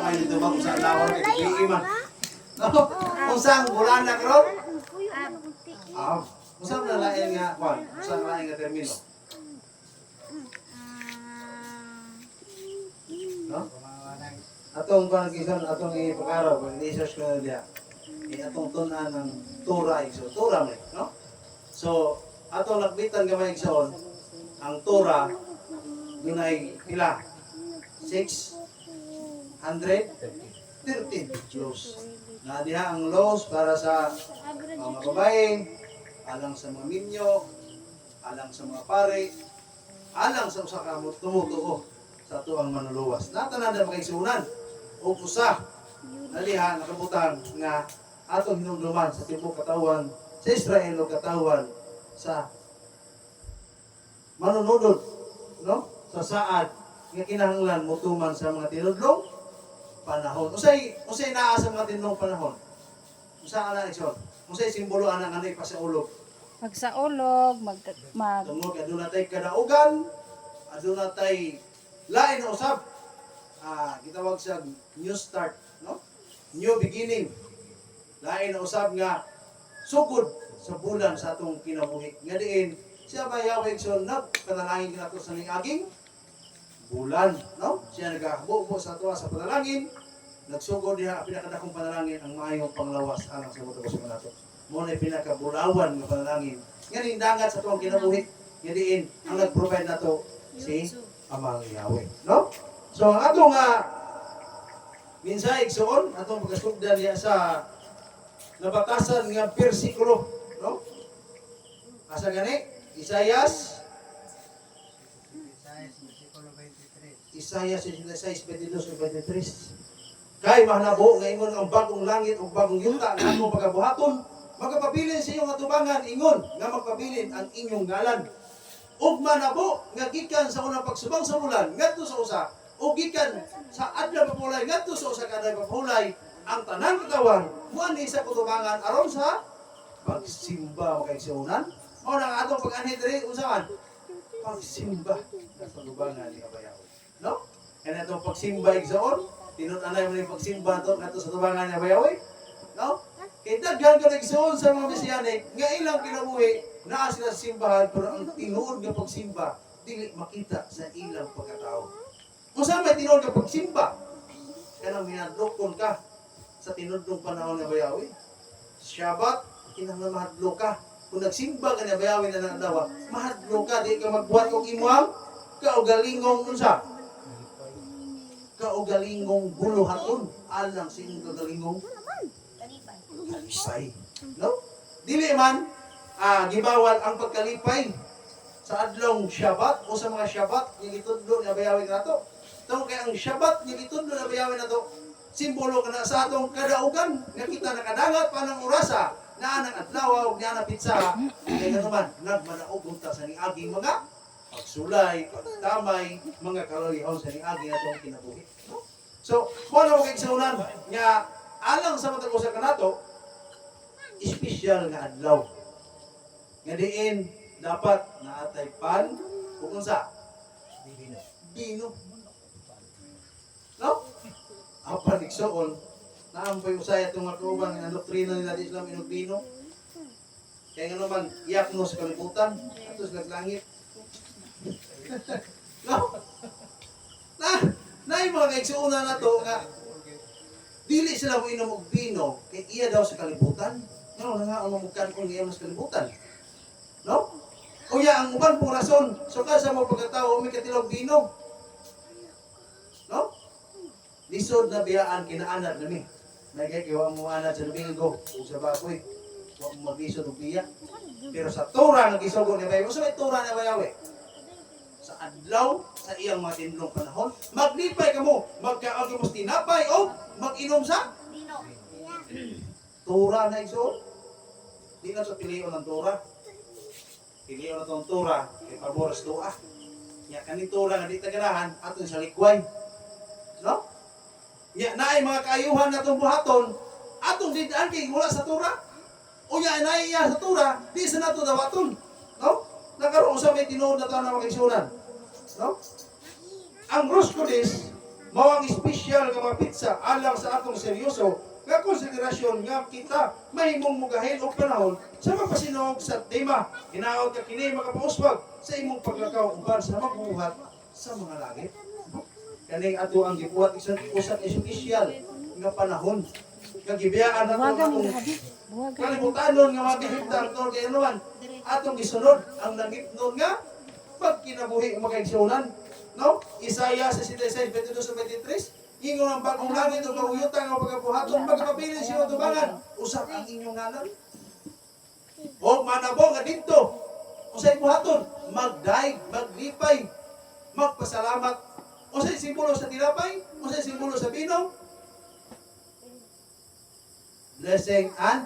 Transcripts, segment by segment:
gamay nito ba kung saan lawar kay pili man. No? Kung saan bulan na karon? Kung saan na lain nga kwan? Kung saan lain nga termino? No? Atong panagisan, atong ipakaraw, pag i-research ko na diya, atong tunan ng Torah, so Torah mo, no? So, atong nagbitan gamay igsoon, ang Torah, dunay pila? 613 laws. Na diha ang laws para sa mga babae, alang sa mga minyo, alang sa mga pare, alang sa usa ka tumutuo sa tuang manuluwas. Natanan na makaigsuunan o usa na diha nakabutang nga atong hinumduman sa tibuok katawan sa Israel o katawan sa manunodod, no? Sa saad nga kinahanglan mutuman sa mga tinudlong panahon. Usay naa sa mga tinudlong panahon. Usa ana igsoon. Usay simbolo ana nga ipasaulog. Magsaulog, Tungod aduna tay kadaugan, aduna tay lain na usab. Gitawag sa new start, no? New beginning. Lain na usab nga sugod sa bulan sa atong kinabuhi. Nga diin siya ba Yahweh so nagpanalangin nato sa ning aging bulan, no? Siya nagabuo sa ato sa panalangin. Nagsugod diha pinakadakong panalangin ang maayong panglawas alang sa motor sa nato. Mo na pinakabulawan nga panalangin. Nga ning dangat sa atong kinabuhi. Nga diin ang nag-provide nato si Amang Yahweh, no? So ang atong minsay igsoon atong pagkasugdan diha sa nabatasan nga bersikulo, no? Asa gani? Isayas 6:22-23. Kay mahanabo nga ingon ang bagong langit ug bagong yuta nga atong pagabuhaton, magapabilin sa inyong atubangan ingon nga magpabilin ang inyong ngalan. Ug manabo nga gikan sa unang pagsubang sa bulan ngadto sa usa ug gikan sa adlaw papulay ngadto sa usa ka adlaw papulay ang tanang katawan muani sa kutubangan aron sa pagsimba kay sunan o nang atong pag-anhi diri usahan pagsimba sa tubangan ni Abayaw, no? And atong pagsimba igsoon tinut-anay mo ni pagsimba to ngadto sa tubangan ni Abayaw, no? Kay daghan ka igsoon sa mga Mesiyanik nga ilang kinabuhi naa sila sa simbahan pero ang tinuod nga pagsimba dili makita sa ilang pagkatao. Unsa may tinuod nga pagsimba? Kanang minadlokon ka sa tinudlong panahon ni Bayawi. Shabbat, kinahanglan mahadlok ka. Kung nagsimba ka ni Bayawi na nadawa, mahadlok ka, di ka magbuhat og imong kaugalingong unsa? Kaugalingong buluhaton alang sa inyong kaugalingong alisay. No? Dili man gibawal ang pagkalipay sa adlong Shabbat o sa mga Shabbat nga gitudlo na Bayawi nato. Tawag kay ang Shabbat nga gitudlo na Bayawi nato simbolo kana sa atong kadaugan nga kita nakadangat pa ng orasa na anang adlaw ug na pitsa kay naman nagmanaog unta sa niaging mga pagsulay, pagtamay, mga kalalihaw sa niaging atong kinabuhi. No? So, wala mo kay saunan nga alang sa matag usa kanato espesyal nga adlaw. Nga diin dapat naatay pan ug unsa? Bino. No? Apan igsoon naampoy usaya itong mga kauban nga doktrina nila di Islam inog bino. Kaya nga naman iyak mo sa kalibutan ato sa langit. No? Na yung mga igsoon na to nga dili sila mo inom og bino kay iya daw sa kalibutan. No, nga ang mamukan kung iya sa kalibutan. No? Uya ang uban pong rason. So sa mo pagkatao may katilog bino. No? Lisod na biyaan kinaanad nami. Nagkikiwa mo anad sa Domingo o sa baboy. Wa mo mabisod og biya. Pero sa Torah nagisugo ni Bayaw. So may Torah na Bayaw sa adlaw sa iyang mga tinulong panahon, maglipay ka mo, magkaagi mo tinapay o mag-inom sa Torah na igsoon. Di na sa piliyon ng Torah. Piliyon na itong Torah, kay paboras doa. Nya kaning Torah nga di tagarahan, aton sa likway. No? Nya naay mga kaayuhan na itong buhaton, atong didaan kay wala sa Torah. O nya naay iya sa Torah, di sa nato dawaton. No? Nakaroon sa may tinuod na taon na makaisunan. No? Ang Rus Codis, Mao ang espesyal nga mga pizza alang sa atong seryoso nga konsiderasyon nga kita mahimong mugahin og panahon sa magpasinog sa tema. Hinaot ka kini makapauswag sa imong paglakaw uban sa magbuhat sa mga langit. Kaning ato ang gibuhat isang usap espesyal nga panahon. Kagibiyaan nato ang atong kalibutanon nga mga gihintang tol kay anuman atong gisunod ang nangitnon nga pagkinabuhi makaigsunan. No? Isaiah 66:22-23, ingon ang bagong langit o kauyutan ang pagkabuhaton, magpapili siya tubangan, usap ang inyong ngalan. O manabo nga dito, usay buhaton, magdaig, maglipay, magpasalamat. Usay simbolo sa tinapay, usay simbolo sa bino, blessing and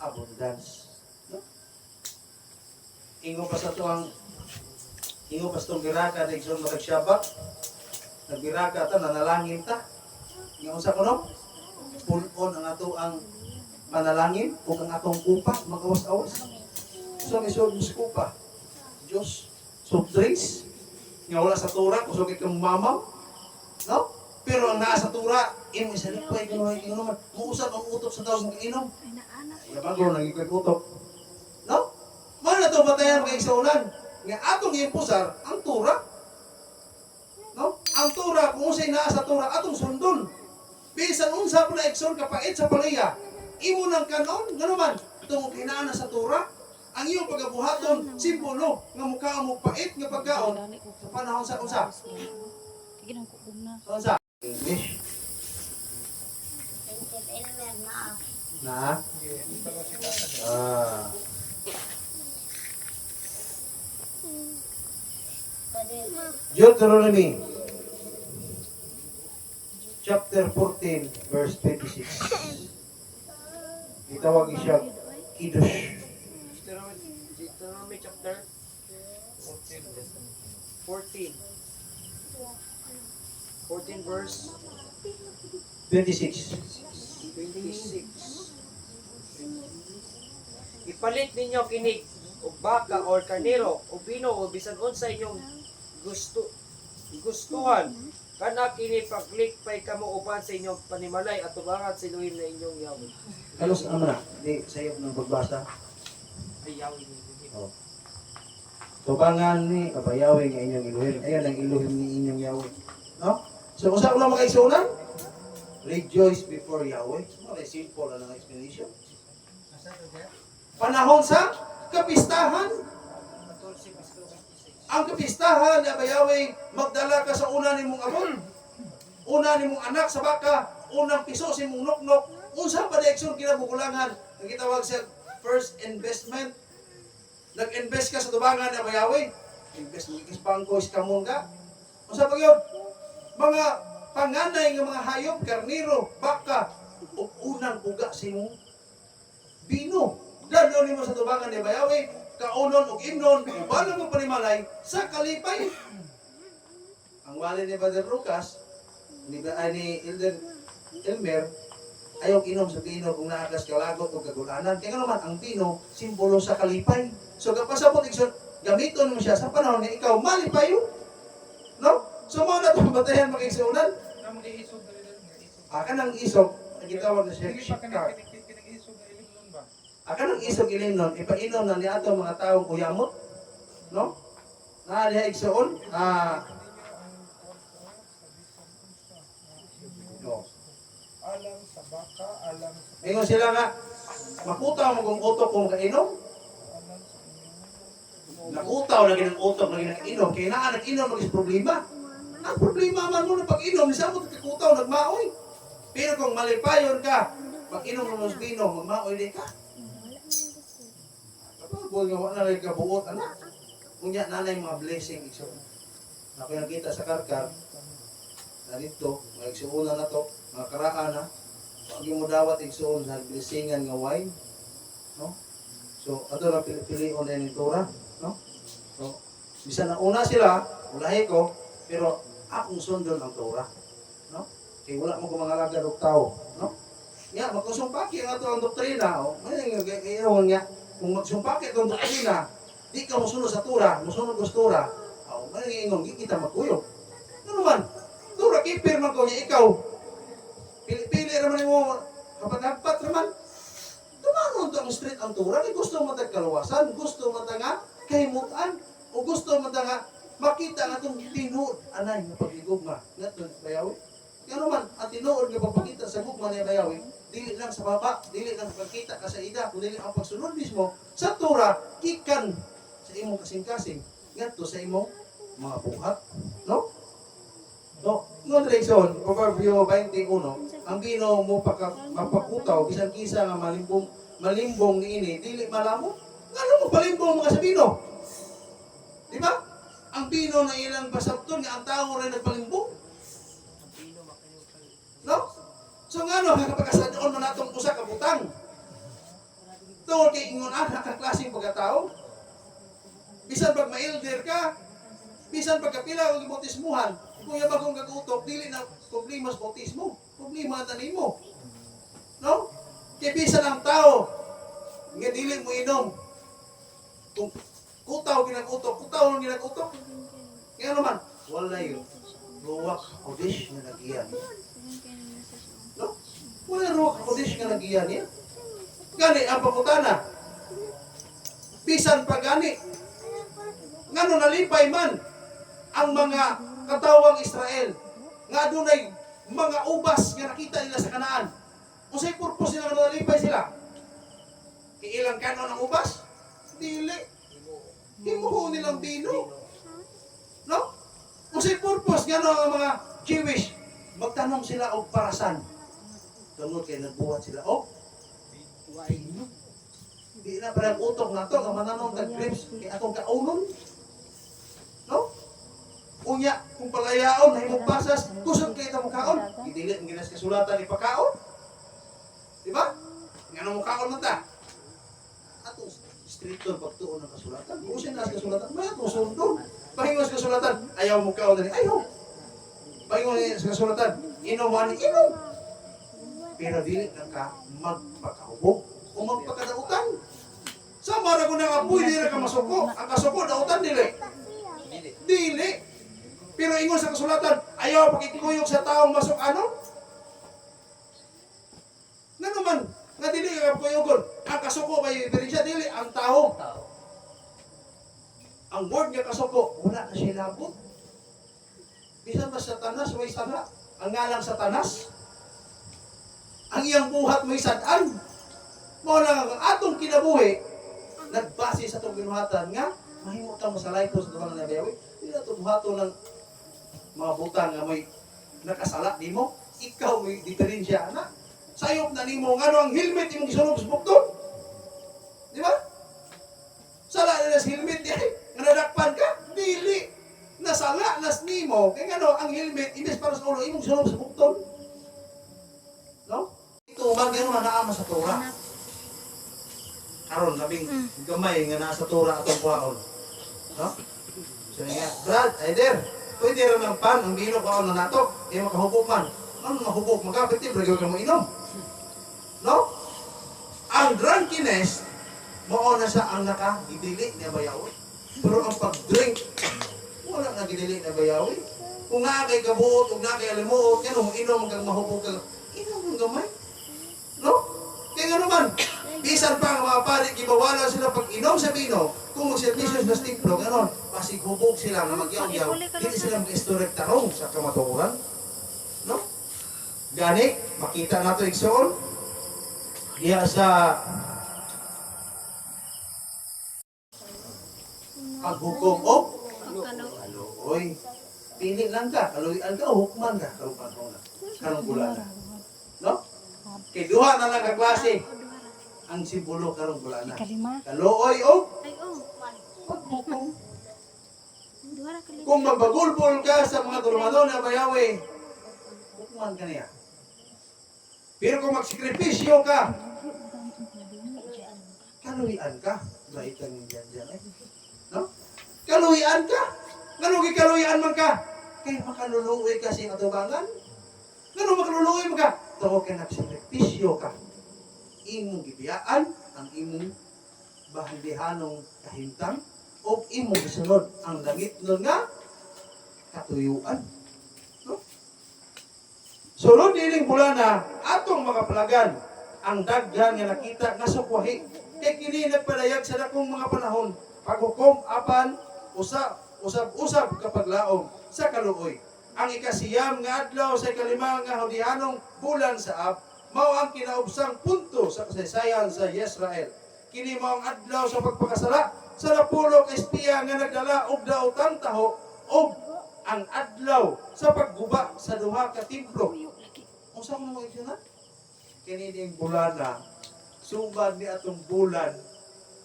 abundance. No? Ingon pa sa tuwang ingo pastong biraka na igsoon matagsyabak. Nagbiraka ta, nanalangin ta. Nga unsa kuno? Punon ang ato ang manalangin o ang atong kupa, magawas-awas. So, isod mo sa kupa. Diyos, soft drinks. Nga wala sa tura, kusog ikang mamaw. No? Pero ang nasa tura, imo isa lipay, kinuhay, naman. Muusap ang utok sa tawag ng inom. Bago nang ikutok. No? Mano na ito batayan mag-iksaunan? Nga atong impusar ang tura. No? Ang tura, kung usay naa sa tura, atong sundon. Bisan unsa pala ekson kapait sa palaya. Imo ng kanon, nga naman, itong kinaan sa tura. Ang iyong pagabuhaton, simbolo, nga mukha mo pait nga pagkaon sa panahon sa unsa. Unsa? English. Na? Deuteronomy chapter 14 verse 26. Itawag siya Kiddush. Deuteronomy chapter 14 verse 26. 26. Ipalit ninyo kinig o baka or karnero o bino o bisan unsa inyong gustuhan kana kini paglik pay kamo upan sa inyong panimalay at tubangan sa Elohim na inyong Yahweh. Kalos ano na? Di sayop ng pagbasa. Ay Yahweh ni Oh. Tubangan ni Yahweh nga inyong Elohim. Ayan ang Elohim ni inyong Yahweh. No? So kung saan mo makaigsunan? Rejoice before Yahweh. Mga simple na ng explanation. Panahon sa kapistahan. Ang kapistahan na Yahweh, magdala ka sa una nimong amon. Una nimong anak sa baka, unang piso sa imong nuknok. Unsa pa direksyon kinabukulangan? Ang gitawag sa first investment. Nag-invest ka sa tubangan na Yahweh. Invest mo ikis bangko, iskamon ka. Unsa pa yun? Mga panganay ng mga hayop, karniro, baka, o unang uga sa imong bino. Dalo nimo sa tubangan ni Yahweh, kaunon o imnon, bala mo panimalay sa kalipay. Ang wali ni Brother Lucas, ni Elder Elmer, ayaw inom sa pino kung naakas kalagot o kagulanan. Kaya naman, ang pino, simbolo sa kalipay. So, kapasabot, gamiton mo siya sa panahon na ikaw, malipayo. No? So, mga na itong batayan mag-igsunan. Akan ang isog, nagitawag na siya, shikar. Akan ang isog ilimnon, ipainom na niya itong mga taong kuyamot. No? Na niya igsuon, no. Alam sa baka, alam sa Ingon sila nga, makutaw mo kung utok kung kainom. Nakutaw lagi ng utok lagi ng inom. Kaya na nag-inom magis problema. Ang problema man mo na pag-inom, isa mo kakutaw, nagmaoy. Pero kung malipayon ka, pag-inom mo ng vino, magmaoy din ka. Kapag nga wala na kabuot, anak. Kunya nanay mga blessing. Ako nakita sa karkar, na dito, magsuunan na to, mga karaan na. Pag mo dawat igsuon sa blessingan nga wine, no? So ato ra pili-pilion din ni Tora, no? So bisan na una sila, ulahi ko, pero akong sundon ang Tora, no? Kay wala mo ko mga lagad og tao, no? Nya magkusumpaki ang ato ang doktrina, o ngayon nga kung magsumpaki ang doktrina, di ka mosunod sa Tora, mosunod sa Tora, o ngayon kita magkuyog. Ano man? Tora makipir man ko niya ikaw. Pili-pili naman mo, kapag-agpat naman. Tumanon to ang street ang tura, kay gusto mo kaluwasan, gusto mo nga kahimutan, o gusto mo nga makita nga itong tinuod, anay, nga pag-igugma, nga ito, bayawi. Kaya naman, ang tinuod nga pagpakita sa gugma na bayawi, dili lang sa baba, dili lang pagkita ka sa ida, kundi ang pagsunod mismo, sa tura, kikan sa imong kasing-kasing, nga ito sa imong mga buhat, no? No, ngon reason, Proverbio 21, ang bino mo mapakutaw bisan kisa nga malimbong niini dili malamo. Ngano mo palimbong mga sa bino? Di ba? Ang bino na ilang pasabton nga ang tao rin nagpalimbong. No? So ngano kapag kasadon mo natong usa ka butang. Tungod kay ingon nakaklaseng pagkatao. Bisan pag ma-elder ka, bisan pagkapila og bautismuhan, kung yung bagong kagutok, dili na problema sa bautismo. Problema na nimo. No? Kaya bisan ang tao, nga dili mo inom. Kung kutaw ginagutok, kutaw lang ginagutok. Kaya naman, wala yun. Ruwak kodesh nga nagiyan. No? Wala ruwak kodesh nga nagiyan niya. Gani ang pangutana. Bisan pa gani. Ngano nalipay man ang mga katawang Israel nga adunay mga ubas nga nakita nila sa Kanaan. Unsay purpose nila nga nalipay sila? Ilang kanon ang ubas? Dili. Himuho nilang bino. No? Unsay purpose nga ang mga Jewish? Magtanong sila og parasan. Tungod kay nagbuhat sila og bino. Di na parang utok na to, nga mananong tag-grapes kay atong kaunon. No? Unya, kung palayaon, nahimong pasas, kusog kayo itong kaon. Idili ang ginas kasulatan ni pagkaon. Di ba? Nga nang mukhaon man ta. Ato, stricto pagtuon ng kasulatan. Kung siya nas kasulatan, may ato sundon. Pahingos kasulatan, ayaw mukhaon na rin, ayaw. Pahingos kasulatan, inom man, inom. Pero dili lang ka magpakahubog o magpakadautan. Sama na kung nangapoy, dili ka masuko. Ang kasuko, dautan dili. Dili. Pero ingon sa kasulatan, ayaw pakikuyog sa taong masok ano? Nga naman, nga dili ka kuyugon. Ang kasuko ba yung diferensya? Dili, ang tao. Ang word nga kasuko, wala na siya labot. Bisan ba Satanas, may sana? Ang ngalang Satanas? Ang iyang buhat may sadan? Mao lang ang atong kinabuhi, nagbase sa itong ginuhatan nga, mahimutang masalay ko sa tuwang na bayawi. Hindi na ito buhato ng mga butang nga may nakasala di mo, ikaw may diferensya na. Sayop na ni mo, ano ang helmet imong gisulog sa bukton? Di ba? Sala na sa helmet di ay, nga nadakpan ka, dili. Nasala nas ni mo, kaya ano, ang helmet, imbes para sa ulo, imong gisulog sa bukton. No? Ito, magano na naama sa Torah. Karon labing gamay nga nasa Torah atong kuhaon. No? So nga, Brad, Aider, pwede rin ng pan, ang bino kaon na nato, eh makahubog man. Ano mahubog? Magkapit eh, bragaw ka mo inom. No? Ang drunkenness, mao na sa ang nakagidili na bayawi. Pero ang pag-drink, wala na gidili na bayawi. Kung nga kay kabuot, kung nga kay alimuot, yan o, inom kang mahubog ka. Inom ang gamay. No? Kaya nga naman, bisan pa ang mga pari, gibawala sila pag inom sa bino, kung magservisyo sa templo, gano'n, pasig hubog sila na magyaw-yaw, hindi sila mag-istorek tarong sa kamaturan. No? Gani, makita na ito igsoon. Diya sa paghukom o kaluoy. Pili lang ka, kaluoyan ka o hukman ka, karong bulan na. No? Kaya duha na lang ka klase. Ang simbolo karong bulan na. Kaluoy o paghukom. Kung magbagulbol ka sa mga turmano na bayawi, hukman ka niya. Pero kung magsikripisyo ka, kaluhian ka. Bait kang dyan eh. No? Kaluhian ka. Nganugi kaluhian man ka. Kaya makaluluoy ka sa atubangan. Ngano makaluluoy mo ka? Tawo ka nagsikripisyo ka. Imong gibiyaan ang imong bahandihanong kahimtang o imong sunod ang langit nun nga katuyuan. No? Sulod ining bulana atong makapalagan ang daghan nga nakita nga sukwahi. Kay kini nagpadayag sa dakong mga panahon paghukom apan usab kapag laom sa kaluoy. Ang ikasiyam nga adlaw sa ikalima nga hudianong bulan sa Ab mao ang kinaubsang punto sa kasaysayan sa Israel. Kini mao ang adlaw sa pagpakasala sa napulo ka espiya nga nagdala og daotang taho og ang adlaw sa pagguba sa duha ka templo. Unsa man mo na? Kini ding bulana sumad ni atong bulan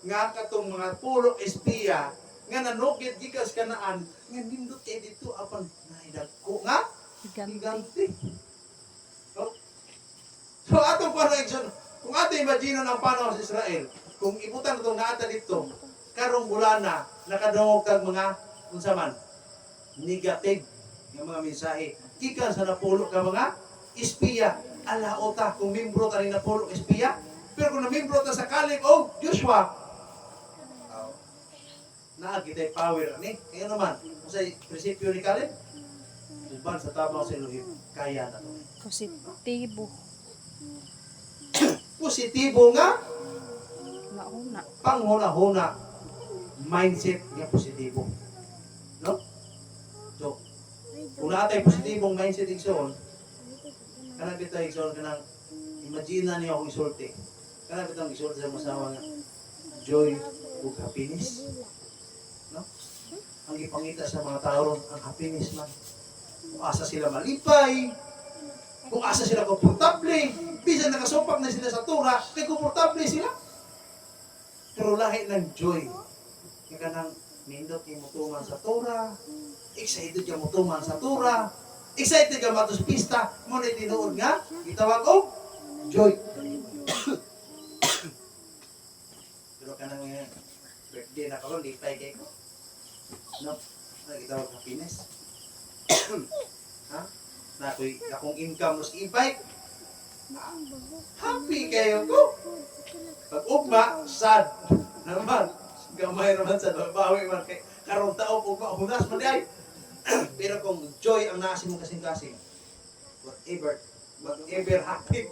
nga katong mga pulo espiya nga nanugid gikas kanaan nga nindot kay dito apan naidagko nga giganti. So atong panahon kung ato imagine ang panahon sa Israel, kung ibutan itong naata dito, karong bulana nakadungog kag mga unsa man negative nga mga mensahe gikan sa napulo ka mga espiya. Alaot ta kung membro ta ni napulo espiya, pero kung namembro ta sa Caleb o Joshua, naagitay power ni. Kaya naman, kung sa prinsipyo ni Caleb, uban sa tabang sa Elohim, kaya na to. Positibo. Positibo nga, Mauna. panghuna-huna, mindset nga positibo. No? So, kung natin positibong mindset igsoon, kanang bitaw igsoon kanang imagine na niyo akong isulti. Kanang bitaw isulti sa masawa nga joy ug happiness. No? Ang ipangita sa mga tao ron, ang happiness man. Kung asa sila malipay, kung asa sila komportable, bisan nakasupak na sila sa tura, kay komportable sila. Pero lahi ng joy. Yung kanang nindot yung mutuman sa tura, excited yung mutuman sa tura, excited ka matos pista, mo na tinuod nga, itawag og joy. Pero kanang birthday na karon lipay kay ko. No? Itawag happiness. Ha? Na akong income mas invite. Happy kayo ko. Pag ugma, sad. Naman, gamay naman sa bawi man kay karon taog ugma hunas man ay. Pero kung joy ang nasa mong kasing-kasing, whatever happen,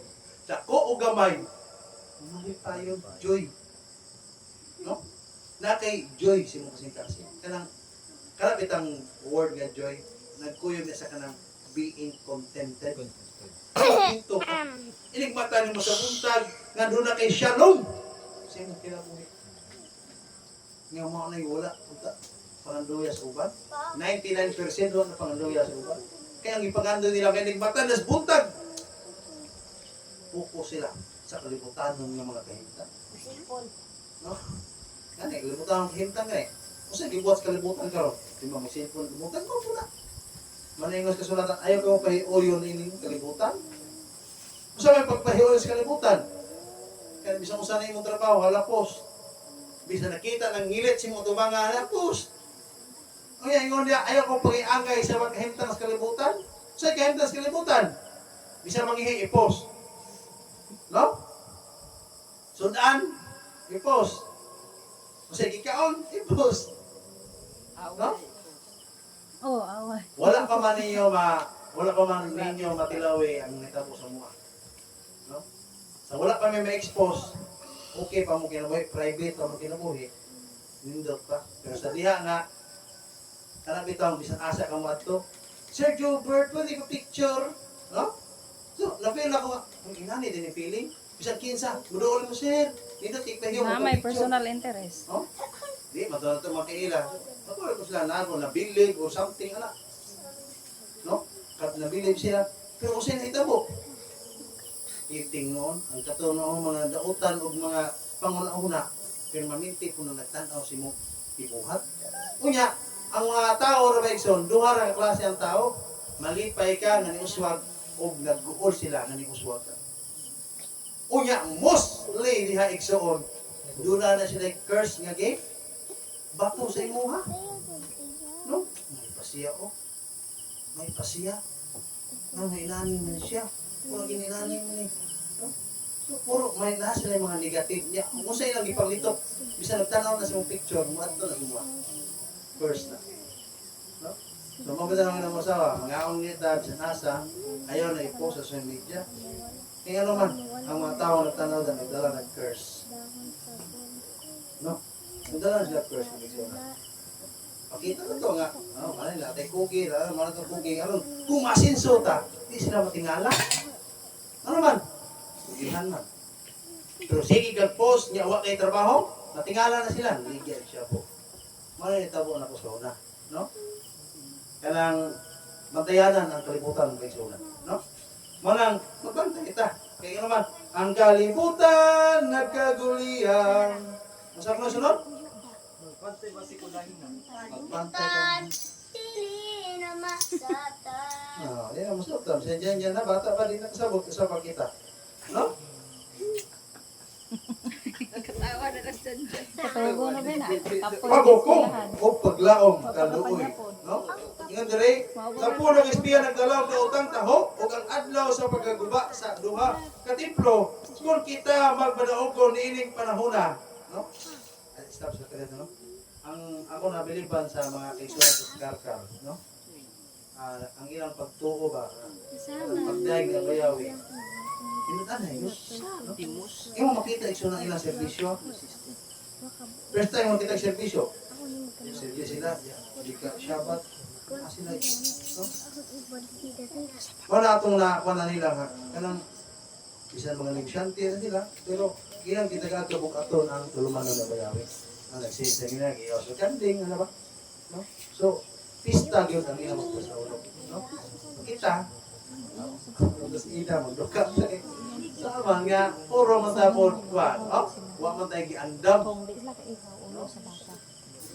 dako o gamay, muli tayo joy. No? Na kay joy si mong kasing-kasing. Kanang bitang word nga joy, nagkuyog na sa kanang being contented. Ito, inigmata ni mo sa buntag, nga doon na kay shalom. Kasi mo kinabuhi. Nga mo na wala, panganduya sa uban. 99% doon na panganduya sa uban. Kaya ang ipagando nila kay inigmata na sa buntag. Puko sila sa kalibutan ng mga kahimtang. No? Yan eh, kalibutan ng kahimtang eh. Kasi gibuhat sa kalibutan ka ron. Di ba mag-cellphone kalibutan mo po na. Maningos kasulatan, ayaw ka mo pahiuyon ining kalibutan. Kung may pagpahiuyon sa kalibutan, kaya bisang usan na imong trabaho, halapos. Bisa nakita ng ngilit si mong tumangan, halapos. O yan, ingon niya, ayaw ko pag-iangay sa magkahimtang sa kalibutan. Sa'y kahimtang sa kalibutan? Bisa mangihi, ipos. No? Sudan, ipos. Kasi kikaon, ipos. No? Oh, away. Wala pa man ninyo matilawi ang nitabo sa mga. No? Sa wala pa may ma-expose, okay pa mo kinabuhi, private pa mo kinabuhi, nindot pa. Pero sa diha nga, kanang bitang bisan asa kang mato, Sir Gilbert, pwede ko picture? No? So, na-feel ako, ang inani din yung feeling. Bisan kinsa, mudool mo sir, nindot ikpahiyo Na mo may picture. personal interest. No? Di, matuwa ito makaila. Matuwa ko sila na nabilig or something, anak. No? Nabilig sila. Pero kung sila itabo, iting noon, ang kato noon, mga dautan o mga panguna-una, pero maminti po na nagtanaw si mo ibuhat. Unya, ang mga tao, Rabaikson, duha ra klase ang tao, malipay ka, naniuswag, o nag-uol sila, naniuswag ka. Unya, mostly diha igsoon, dula na sila curse nga game, bato sa imuha. No? May pasiya o. May pasiya. Nang inanin mo siya. Puro gininanin mo ni. No? So, puro may lahat sila yung mga negative niya. Kung sa'yo lang ipaglitok, bisa nagtanaw na sa mong picture, mo ato na gumawa. First na. No? So, mabita naman ang masawa, mga unidad sa NASA, ayaw na i-post sa social media. Kaya ano man, ang mga tao nagtanaw na nagdala ng curse. No? Nagdala na sila curse ng Igsoon. Pakita na to nga. Ano, manila, tayo cookie, ano, itong cookie, ano, kung masinso ta, di sila matingala. Ano man? Ihan man. Pero sige kag-post niya, wak kay trabaho, natingala na sila, ligyan siya po. Manila, tabo na po sa una. No? Kanang mantayanan ang kalibutan ng Igsoon. No? Manang, magbantay kita. Kaya naman, ang kalibutan nagkagulian. Masarap na sunod? Pantay ba si kulahin na? Magbantay ka. Dili na masatan. Yan ang masarap tam. Siya dyan na, bata pa din nakasabot kasama kita. No? Katugo na ba na? Kapoy Paghukom silahan. o paglaom kaluoy. No? Ingat dire, sa punong espiya nagdalaw ka utang taho o ang adlaw sa pagkaguba sa duha ka templo kung kita magbadaog niining panahona, no? Ay, stop sa kanya, no? Ang ako nabiliban sa mga kaisuran sa Karkar, no? Ang ilang pagtuo ba, pagdaig ng bayawi. Inutanay, no? Imo makita iso ng ilang serbisyo. First time makita ang serbisyo. Serbisyo sila, di ka Shabbat. Sila, no? Wala atong nakuha na nila ha. Kanang bisan mga negosyante na sila, pero ilang kita kakabuk aton ang tulumanon na bayawi. Ang nagsinsya nila, giyaw sa kanding, ano ba? No? So, pista yun ang ilang magpasaulog. No? Kita, tapos ina, magduka. Sama nga, puro matapon, wa man tayo giandam. Kung di sila ka ikaw, ulo sa bata.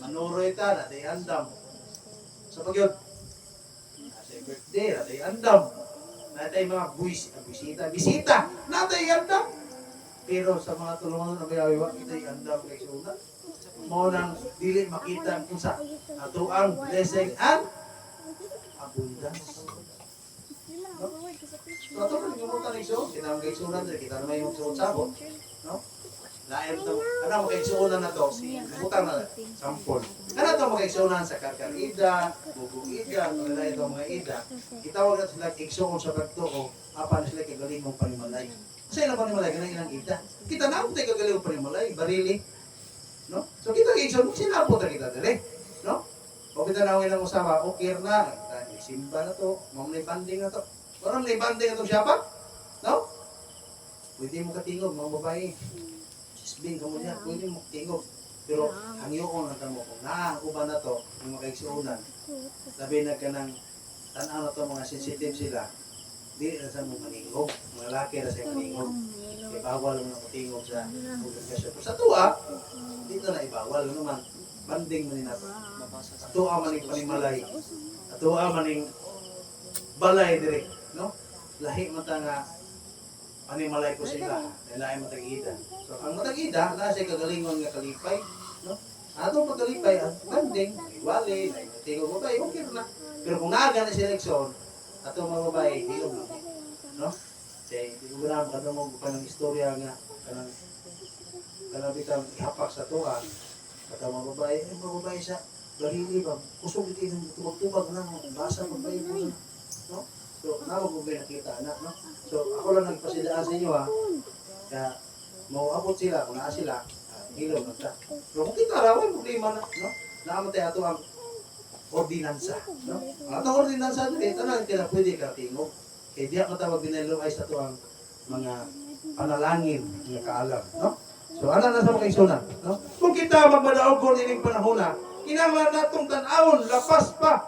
Manuroy ta, na tayo andam. Sa pagyod, nasa birthday, na tayo andam. Na tayo mga bisita, na tayo andam. Pero sa mga tulungan na bayawi, wa tayo andam kay sunan. Mo nang dili makita kung sa ato ang blessing and abundance. So ato man yung mga iso, kinang kay sunan, kita naman yung suot sabot. No? Lain to, ano magkaigsuunan na to? Butang na, sampol. Ano to magkaigsuunan sa karkarida, bugong-ida, mga ito mga ida. Itawag na sila igsuon sa pagtuo, apan sila kagaling mong panimalay. Sa ilang panimalay, ganang ilang ida. Kita na mo tayo kagaling mong panimalay, barili. No? So kita igsuon, sinapot na kita dali. No? O kita na ilang usawa, okay na, simba na to, mamay banding na to. Parang may banding na to siya pa? No? Pwede mo katingog, mga babae. Sisbing ka mo niya, pwede mo tingog. Pero ang iyon ang tamo kung naauban na to, yung mga kaigsuunan, sabi na ka ng tanaw na to, mga sensitive sila, di na sa mga maningog, mga laki na sa maningog. Kaya bawal mo na matingog sa ulang kasya. Pero sa tuwa, dito na ibawal naman, banding mo nila. Sa tuwa maning panimalay, sa tuwa maning balay direct, no? Lahi mata nga panimalay ko sila, lahi matag-ida. So, ang matag-ida, nasa kagalingon nga kalipay, no? Atong pagkalipay, ang banding, iwali, tingog babae, okay na. Pero kung naaga na si Lexon, atong mga babae, hilong na. No? Kaya, hindi ko na ano mo pa ng istorya nga, kanang bitang ihapak sa tuwa, at ang mga babae, mga babae sa barili ba, kusog ito yung tubag-tubag na, basa babae po na. No? So, nawag mo ba nakita, anak, no? So, ako lang nagpasidaan sa inyo, ha? Kaya, mauabot sila, kung naa sila, hilaw na ta. Pero kung kita rawan, problema na, no? Naamatay ato ang ordinansa, no? Ang atong ordinansa, ito na, kaya pwede ka tingog. Kaya diya matawag binelo ay sa to ang mga panalangin nga kaalam, no? So, ana na sa mga isunan, no? Kung kita magmadaog ko nining panahona, kinahanglan natong tan-awon, lapas pa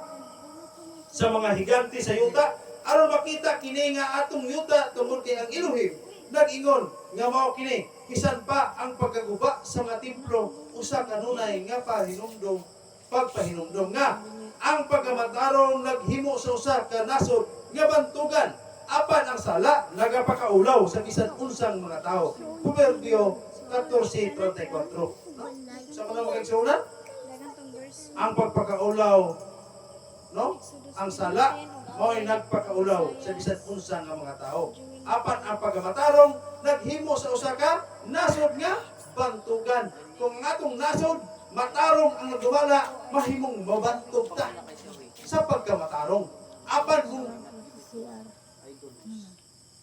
sa mga higante sa yuta, aron makita kini nga atong yuta tungod kay ang Elohim nag-ingon nga mao kini bisan pa ang pagkaguba sa mga templo usa kanunay nga pagpahinumdom nga ang pagkamatarong naghimo sa usa ka nasod nga bantugan apan ang sala nagapakaulaw sa bisan unsang mga tao. Proverbio 14:34. No? Sa mga magigsunan ang pagpakaulaw, no? Ang sala mo'y nagpakaulaw sa bisan unsa nga mga tao. Apan ang pagamatarong naghimo sa usa ka nasod nga bantugan. Kung ang atong nasod matarong ang nagduwala, mahimong mabantog ta. sa pagkamatarong. Apan kung CR.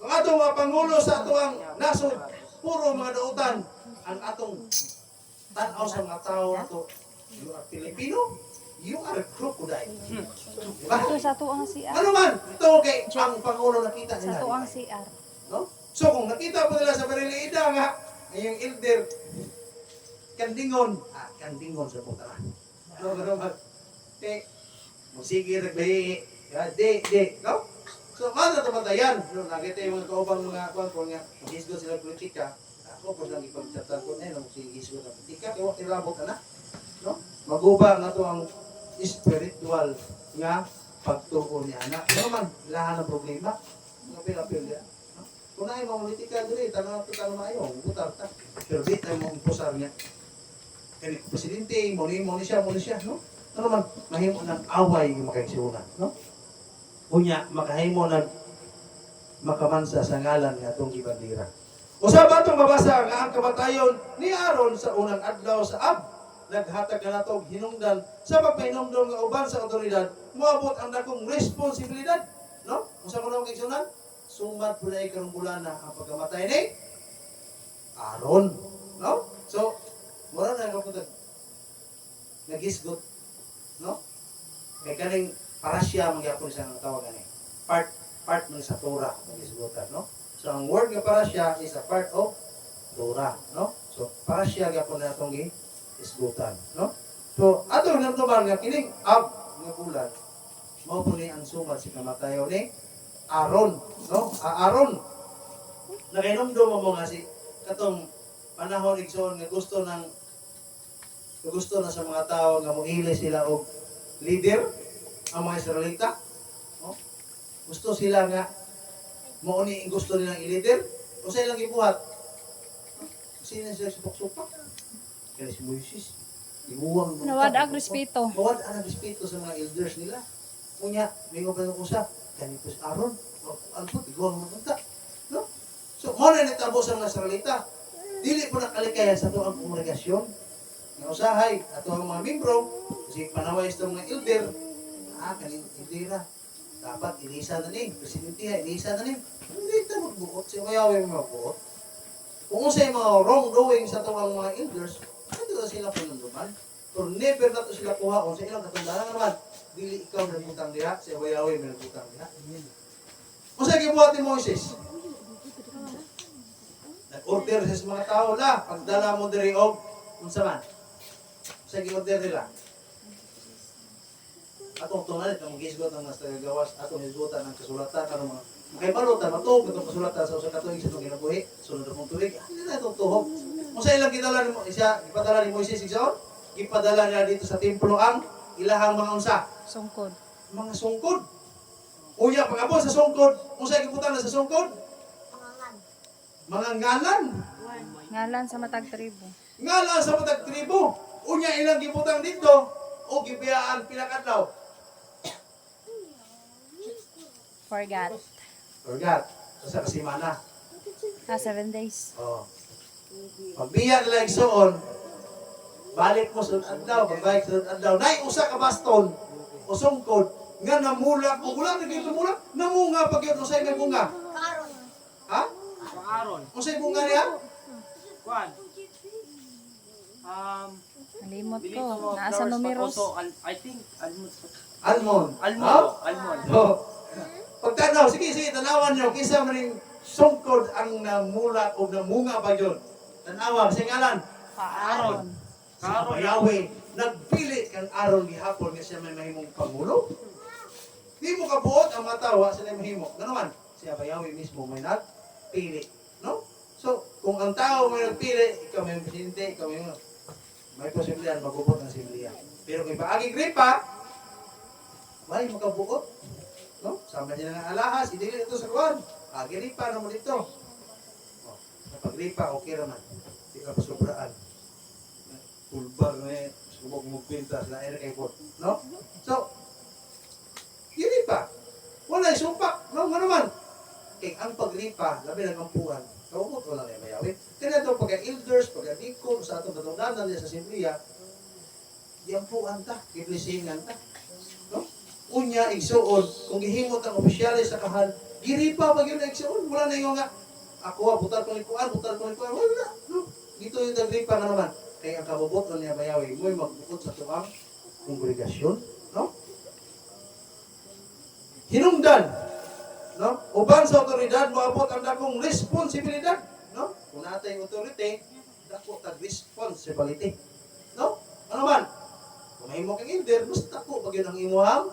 kung atong mga pangulo sa atong nasod, puro mga dautan, ang atong tanaw sa mga tao nato, you are Filipino, you are crocodile. Diba? Ito sa tuang CR. Ano man, ito kay ang pangulo nakita Sa nila. tuang diba? CR. No? So kung nakita po nila sa Bariliida nga, yung elder, kandingon sa putara. No? Sige, nagbahi, di, no? So, mana tamatayan, no? Nakita yung mga kaubang mga kwan nga, mag-isgo sila politika, ako po lang ipagtatan ko na yun, mag-isgo na politika, kaya ilabot ka na, no? Maguba na to ang spiritual nga pagtuo ni anak. Ano man, lahat ng problema, mga pinapil niya. No? Kung na yung mga politika doon, tanong ito tanong na ayaw, butar ta. Pero di tayo mga pusar niya. Kaya presidente, muni siya, no? Ano man, mahimo ng away yung makaigsunan, no? Unya, makahimo ng makamansa sa ngalan nga itong ibandira. Usab atong mabasa nga ang kamatayon ni Aaron sa unang adlaw sa Ab, naghatag na natog hinungdan sa pagpahinumdom nga uban sa otoridad, moabot ang dakong responsibilidad, no? Unsa mo na kaigsunan? Sumad po na ikarong bulan na ang pagkamatay ni Aaron, no? So, mura na kapatid, nagisgot, no? Kaya kaning parasya magyapon isang tawagan eh. Part ng sa Torah nagisgotan, no? So ang word nga parasya is a part of Torah, no? So parasya gyapon na itong isgutan, no? So ato namtuman nga kining Ab nga bulan mao po ni ang sumad sa kamatayon ni Aaron, no? Aaron nakainomdom mo nga si katong panahon igsoon nga gusto na sa mga tao nga moili sila og leader ang mga Israelita. No? Gusto sila nga mauni ang gusto nilang i-leader o sa ilang ibuhat. Sino sila supak-supak? Kaya si Moises ibuwang Nawad ang respeto. Nawad ang respeto sa mga elders nila. Kunya, may nga pa ng usa, ganito si Aaron, ano po, iguwang magunta. No? So, muna nitabo sa mga Israelita. Dili po nakalikayan sa ito ang komunikasyon. Nga usahay, ato ang mga membro, kasi panaway sa mga elder, kaninildera, dapat ilisa na ni, presidente ha, ilisa na ni. Hindi ito magbuot, siya mayawin mo magbuot. Kung usay mga wrongdoing sa ito ang mga elders, ito na sila panunduman. Pero never na ito sila kuhaon sa ilang katandaan naman. Dili ikaw nagbutang diha, siya mayawin mo nagbutang diha. Usay gibuhat ni Moises. Nag-order sa mga tao la, pagdala mo diri og unsa man. Sa gi-order nila. Atong tunay itong gisgot ng mas tagagawas, atong gisgotan ng kasulatan, ano mga kay balutan, matug itong kasulatan sa usang katuig sa itong ginabuhi, sunod akong tuig, hindi na itong tuhog. Kung sa ilang gidala ni Moises, ipadala ni Moises igsoon, ipadala niya dito sa templo ang ilahang mga unsa, Sungkod. mga sungkod. Unya, pag-abot sa sungkod, kung sa ikiputan na sa sungkod, mga ngalan. Ngalan sa matag tribo. Ngalan sa matag tribo. Unya, ilang gibutang dito, o gibiyaan pinakadlaw. Forgot. Forgot. Sa kasimana. 7 days. Oh. Pagbiya nila igsoon, balik mo sunod adlaw, pagbalik sunod adlaw, nay usa ka baston o sungkod nga namula, o wala na gyud namula, namunga pag yun usay may bunga. Karon. Ha? Pang-aron. Usay bunga niya? Kwan. Nalimot Dili ko. ko Nasa flowers numeros. pa to. I think almond. Almond. Almond. Almond. Oh. Pagtanaw, sige, tanawan nyo, kisa maning sungkod ang namula o namunga pa yun. Tanawan, sa ngalan, Aaron. sa Yahweh, nagpili kang Aaron gihapon nga siya may mahimong pangulo. Di mo kabuot ang matawa sa mahimo. Ano man, siya Yahweh mismo may nagpili. No? So, kung ang tao may nagpili, ikaw may presidente, ikaw may posibilidad magubot ng simliya. Pero kung ipaagi gripa, may makabuot. No? Sama niya ng alahas, hindi ito sa kuwan. Gripa naman dito. Oh, kapag gripa, okay naman. Hindi ka pasubraan. Pulbar na eh, subok mo pintas na air kay pot. No? So, gripa. Wala sumpak. No, ano man. Kaya ang pagripa, labi ng kampuan, kawamot wala na mayawin. Kaya ito, pagka-elders, pagka-deacon, sa atong katungdanan niya sa simpliya, diampuan ta, iblisingan ta. No? Unya igsuon kung gihimot ang opisyalis sa kahal, giripa pag yun na igsuon, wala na yung nga ako butar ko ni kuan, wala. No. Dito yung nagripa na naman. Kaya ang kabubuton niya bayawi, mo'y magbukod sa tuwang kongregasyon, no? Hinungdan, no? Uban sa otoridad, moabot ang dakong responsibilidad, no? Kung natay authority, dako tag responsibility, no? Ano man? Kung mahimo kang elder, mas dako pag yun ang imuhang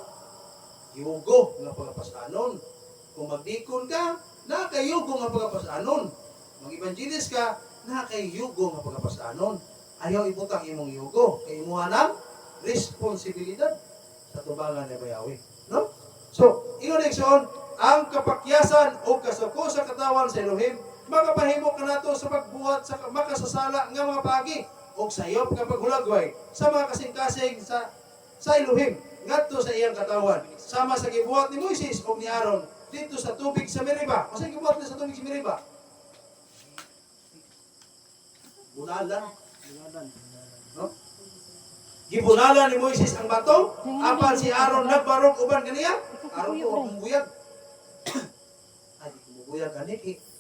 yugo nga pagapasanon. Kung magdikon ka, nakayugo nga pagapasanon. Mag-evangelist ka, nakayugo nga pagapasanon. Ayaw ibutang imong yugo, kay imuha ng responsibilidad sa tubangan ni bayawi, no? So, ingon igsoon, ang kapakyasan o kasuko sa katawan sa Elohim, makapahimo ka nato sa pagbuhat sa makasasala nga mga pagi o sayop nga paghulagway sa mga kasing-kasing sa Elohim ngadto sa iyang katawan sama sa gibuhat ni Moises o ni Aaron dito sa tubig sa Meriba. Kasi gibuhat nila sa tubig sa Meriba. Bunalan. No? Gibunalan ni Moises ang bato, apan si Aaron nagbarog uban kaniya. Aaron ko akong buyag. Ay, di ko buyag ani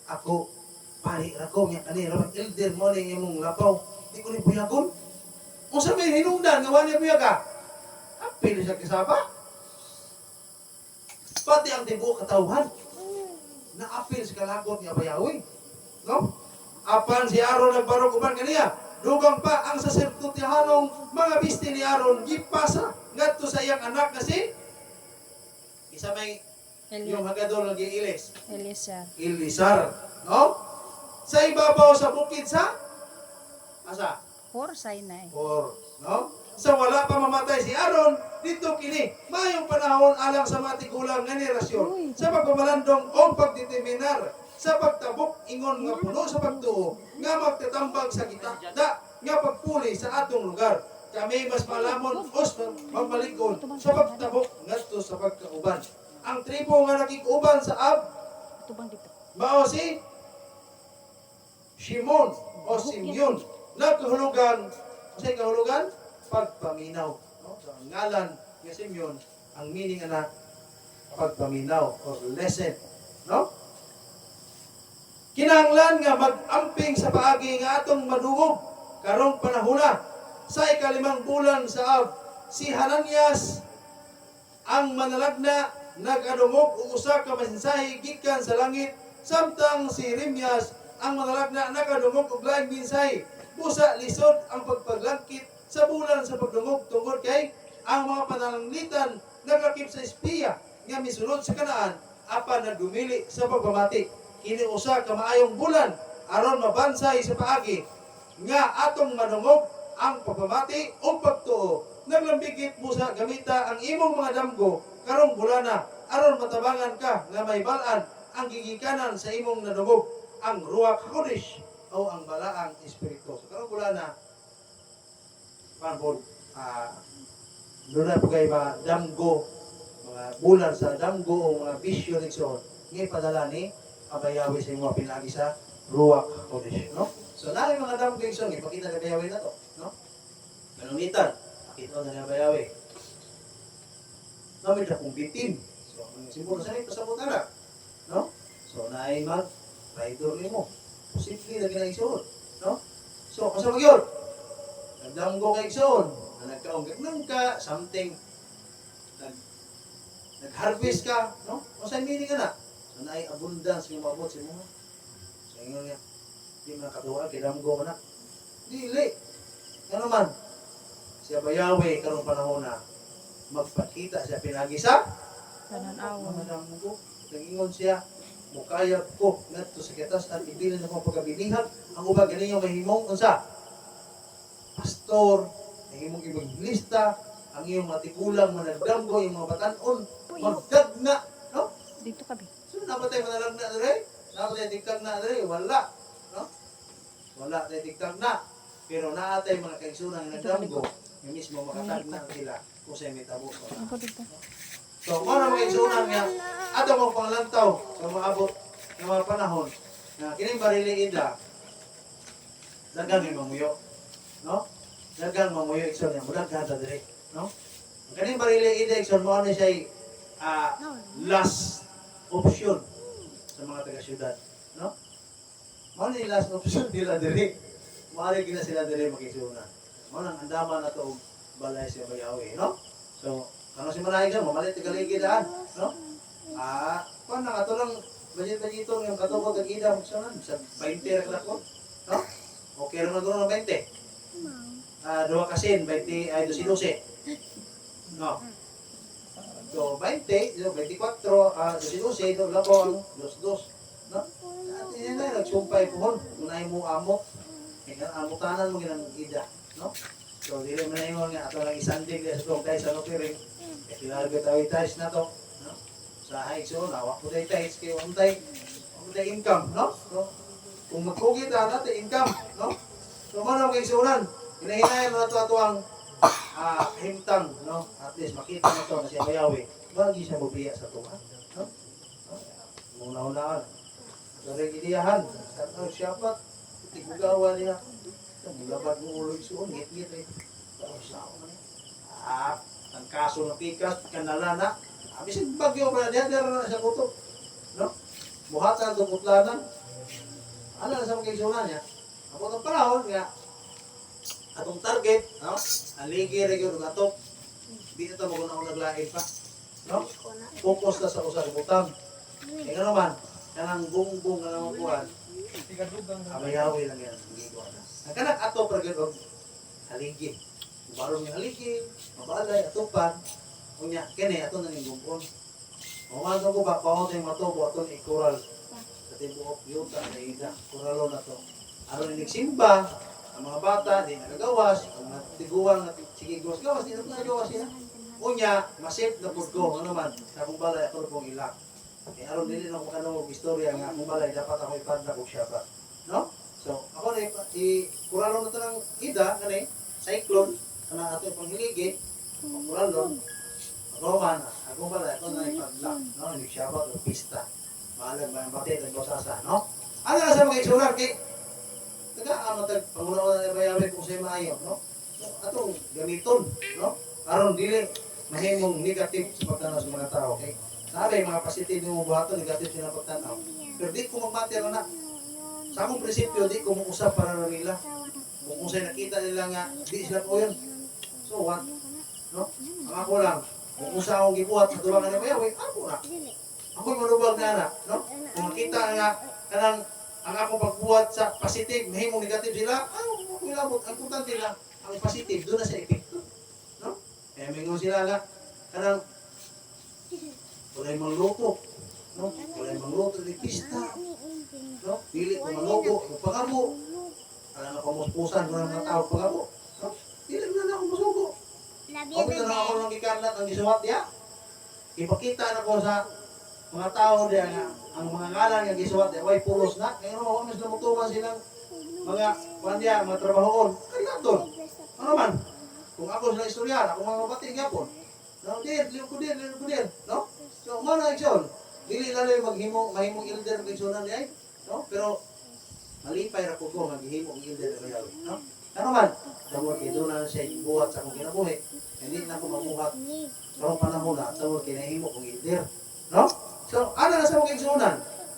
ako pari ra ko nya kani ra elder mo ni imong lapaw. Di ko ni buyagon. Unsa may hinungdan nga wala buyag ka? Apil sa kasaba. Pati ang tibuok katawhan na apil sa kalagot nga bayawi. No? Apan si Aaron nagbarog uban kaniya. Dugang pa ang saserdotehanong mga bisti ni Aaron gipasa ngadto sa iyang anak kasi isa may yung hagadol lagi Elisar, no? Sa ibabaw sa bukid sa asa? Sinai. No? Sa wala pa mamatay si Aaron, dito kini mayong panahon alang sa matigulang nga henerasyon sa pagpamalandong o pagdeterminar sa pagtabok ingon nga puno sa pagtuo nga magtatambag sa gitakda nga pagpuli sa atong lugar. Kami mas malamon os magmalikon sa pagtabok ngadto sa pagkauban. Ang tribo nga nakikuban sa Ab Tubang dito. mao si Shimon o Simeon. Nagkahulugan, kasi kahulugan pagpaminaw. No? So, ang ngalan ni Simeon, ang meaning na pagpaminaw or lesson. No? Kinahanglan nga mag-amping sa paagi nga atong madungog karong panahona sa ikalimang bulan sa Ab. Si Hananias ang manalagna nag-adungog og usa ka mensahe gikan sa langit samtang si Jeremias ang manalagna nakadungog og laing mensahe. Busa lisod ang pagpaglangkit sa bulan sa pagdungog tungod kay ang mga pananglitan nagakip sa espiya nga misunod sa Kanaan apan nagdumili sa pagpamati. Kini usa ka maayong bulan aron mabansay sa paagi nga atong manungog ang pagpamati o pagtuo. Naglambigit mo sa gamita ang imong mga damgo karong bulana aron matabangan ka nga may balaan ang gigikanan sa imong nadungog ang Ruach HaKodesh o ang balaang espiritu. So karong bulana panpod doon na po kayo mga damgo, mga bulan sa damgo o mga bisyo nigsoon ngayon padala ni Abayawi sa mga pinagi sa Ruach HaKodesh, no? So na yung mga damgo nigsoon ipakita ni Abayawi na to, no? Manungitan, pakita na ni Abayawi. Namit akong bitin. So ang simbolo sa nito sa butara, no? So na ay mag-rider ni mo. Posible na ginagsoon, no? So kasama yun, nagdamgo kay igsoon, na nagkaunggit nang ka, something, nag-harvest ka, no? O sa meaning ka na. So na ay abundance yung mabot sa mga. So ingon niya, di makatuwa, kidamgo ka na. Dili. Ano man, siya bayawi karong panahon na magpakita siya pinagi sa Pananaw. mga damgo. Nag-ingon siya, mukayag ko ngadto sa kitas at ibilin akong pagkabilihag ang ubang ganinyo mahimong unsa pastor mahimong evangelista ang iyong matikulang managdamgo yung mga batan-on magdagna no Dito kami. so napatay manalagna dire napatay tigtag na dire wala no wala tay tigtag na pero naatay mga kaigsunan nga nagdamgo yung mismo makatagna sila kung sa mitabo Ako dito. so, mo na mga igsunan nga, ato mo panglantaw sa mga abot ng mga panahon na kining barili ida, dagang yung mamuyo. No? Dagang mamuyo igsunan niya, mudaghan ta dire. No? Ang kaning barili index on mo siya last option sa mga taga-syudad, no? Mao ni last option nila diri. Maari gina sila diri makisuna. Mao nang andaman na to og balay sa Bayawi, no? So, kano si Manay ka, mamalit tigaligi daan, no? Kuan na ato lang budget yung katubog kag ida sa 20 ra ko, no? Okay ra magro ng 20. Dua kasin 20 ay 12. No. So 20, 24, 12, do labo ang 22, no? At yan na nagsumpay pohon, unay mo amo. Kaya amutanan mo ginang ida, no? So dili man ingon nga ato lang isandig sa tong tayo sa lokiring. Kaya tinarget tayo tayo na to, no? Sa high so nawak ko tayo kay untay income, no? So kung magkugit natin income, no? So mano kay sunan, hinahinayan mo na to ato ang himtang, no? At least makita na to na siya Bayawi. Bagi siya mobiya sa tuwa, no? Muna-unaan. Dari gidiyahan, sa siyapat, tigugawa niya. Mulabad mo ulo isuon, ngit-ngit eh. Tapos na ako man eh. Ang kaso ng pikas, kanalana. Bisin bagyo pa na diyan, na sa kuto. No? Buhatan itong putlanan. Ano na sa mga kaisunan niya? Ako itong panahon nga, atong target, no? Aligi, regyo, atok. Di na ito maguna-unang naglain pa. No? Focus na sa usang butang. E nga naman, kanang bungbong na naman kuhan, Bayawi lang yan. Ang kanak ato para gano'n, haligi. Barong yung haligi, mabalay, atupan. Kunya, kene, ato na yung bumpon. Mamagam ko ba, paunod yung matubo, ato na ikural. Sa tibuok, yuta, na ida. Kuralo na to. Aron yung nagsimba, ang mga bata, di nakagawas. Ang natiguan, sige, gawas, di nakagawas yan. Kunya, masip na pud ko, ano man, sa akong balay, ako na pong ilak. Eh, aron din ako kanong istorya nga, akong balay, dapat ako ipadla kong siya ba. No? So, ako na kuralo na ito ng ida, kanay, cyclone, kana ato yung panghiligi, kuralo, ako man, akong balay, ako na ipadla, no? Hindi siya ba, o pista. Maalag ba ang batid, nagbasasa, no? Ano na sa mga isular, kay, taga-amatag, pangunawa na Bayawi kung sa'yo maayo, no? So, atong gamiton, no? Aron dili, mahimong negative sa pagtanaw sa mga tao, okay? Sabi, mga positive yung buhaton, negative sila pagtanaw. Pero di ko magbater na. Sa akong prinsipyo, di ko mag-usap para na nila. Kung sa'yo nakita nila nga, di sila po yun. So what? No? Ang ako lang, kung usa akong gibuhat sa tulangan ng Bayawi, ako na. Ako'y manubag na anak, no? Kung makita nga, kanang ang akong pagbuhat sa positive, mahimong negative sila, ako'y labot. Ang importante lang, ang positive, doon na sa epekto. No? Kaya mingon sila nga, kanang, walay mangluto, no? Walay mangluto di pista, no? Pili ko manugo, pagabo. Alam na pamuspusan ko ng mga tao pagabo, no? Dili na ako masugo. Ako na ako ng ikarnat ang isuwat diya. Ipakita na ko sa mga tao diya nga ang mga ngalan nga gisuwat diya, way pulos na. Kaya naman, mas namutuman silang mga kandiya, mga trabahoon. Kaya doon. Ano man? Kung ako sila istoryan, ako mga mabating yapon. No, liyo ko din, no? So, mana action. Dili na lang mahimong ilder ng aksyonan niya, no? Pero, malipay ra ko maghihimong ilder ng Bayawi, no? Ano man, tawag kay doon na siya buhat sa akong kinabuhi. Hindi na ako mabuhat. Karong panahon na, tawag kinahimo kong ilder, no? So, ano na sa mga aksyonan?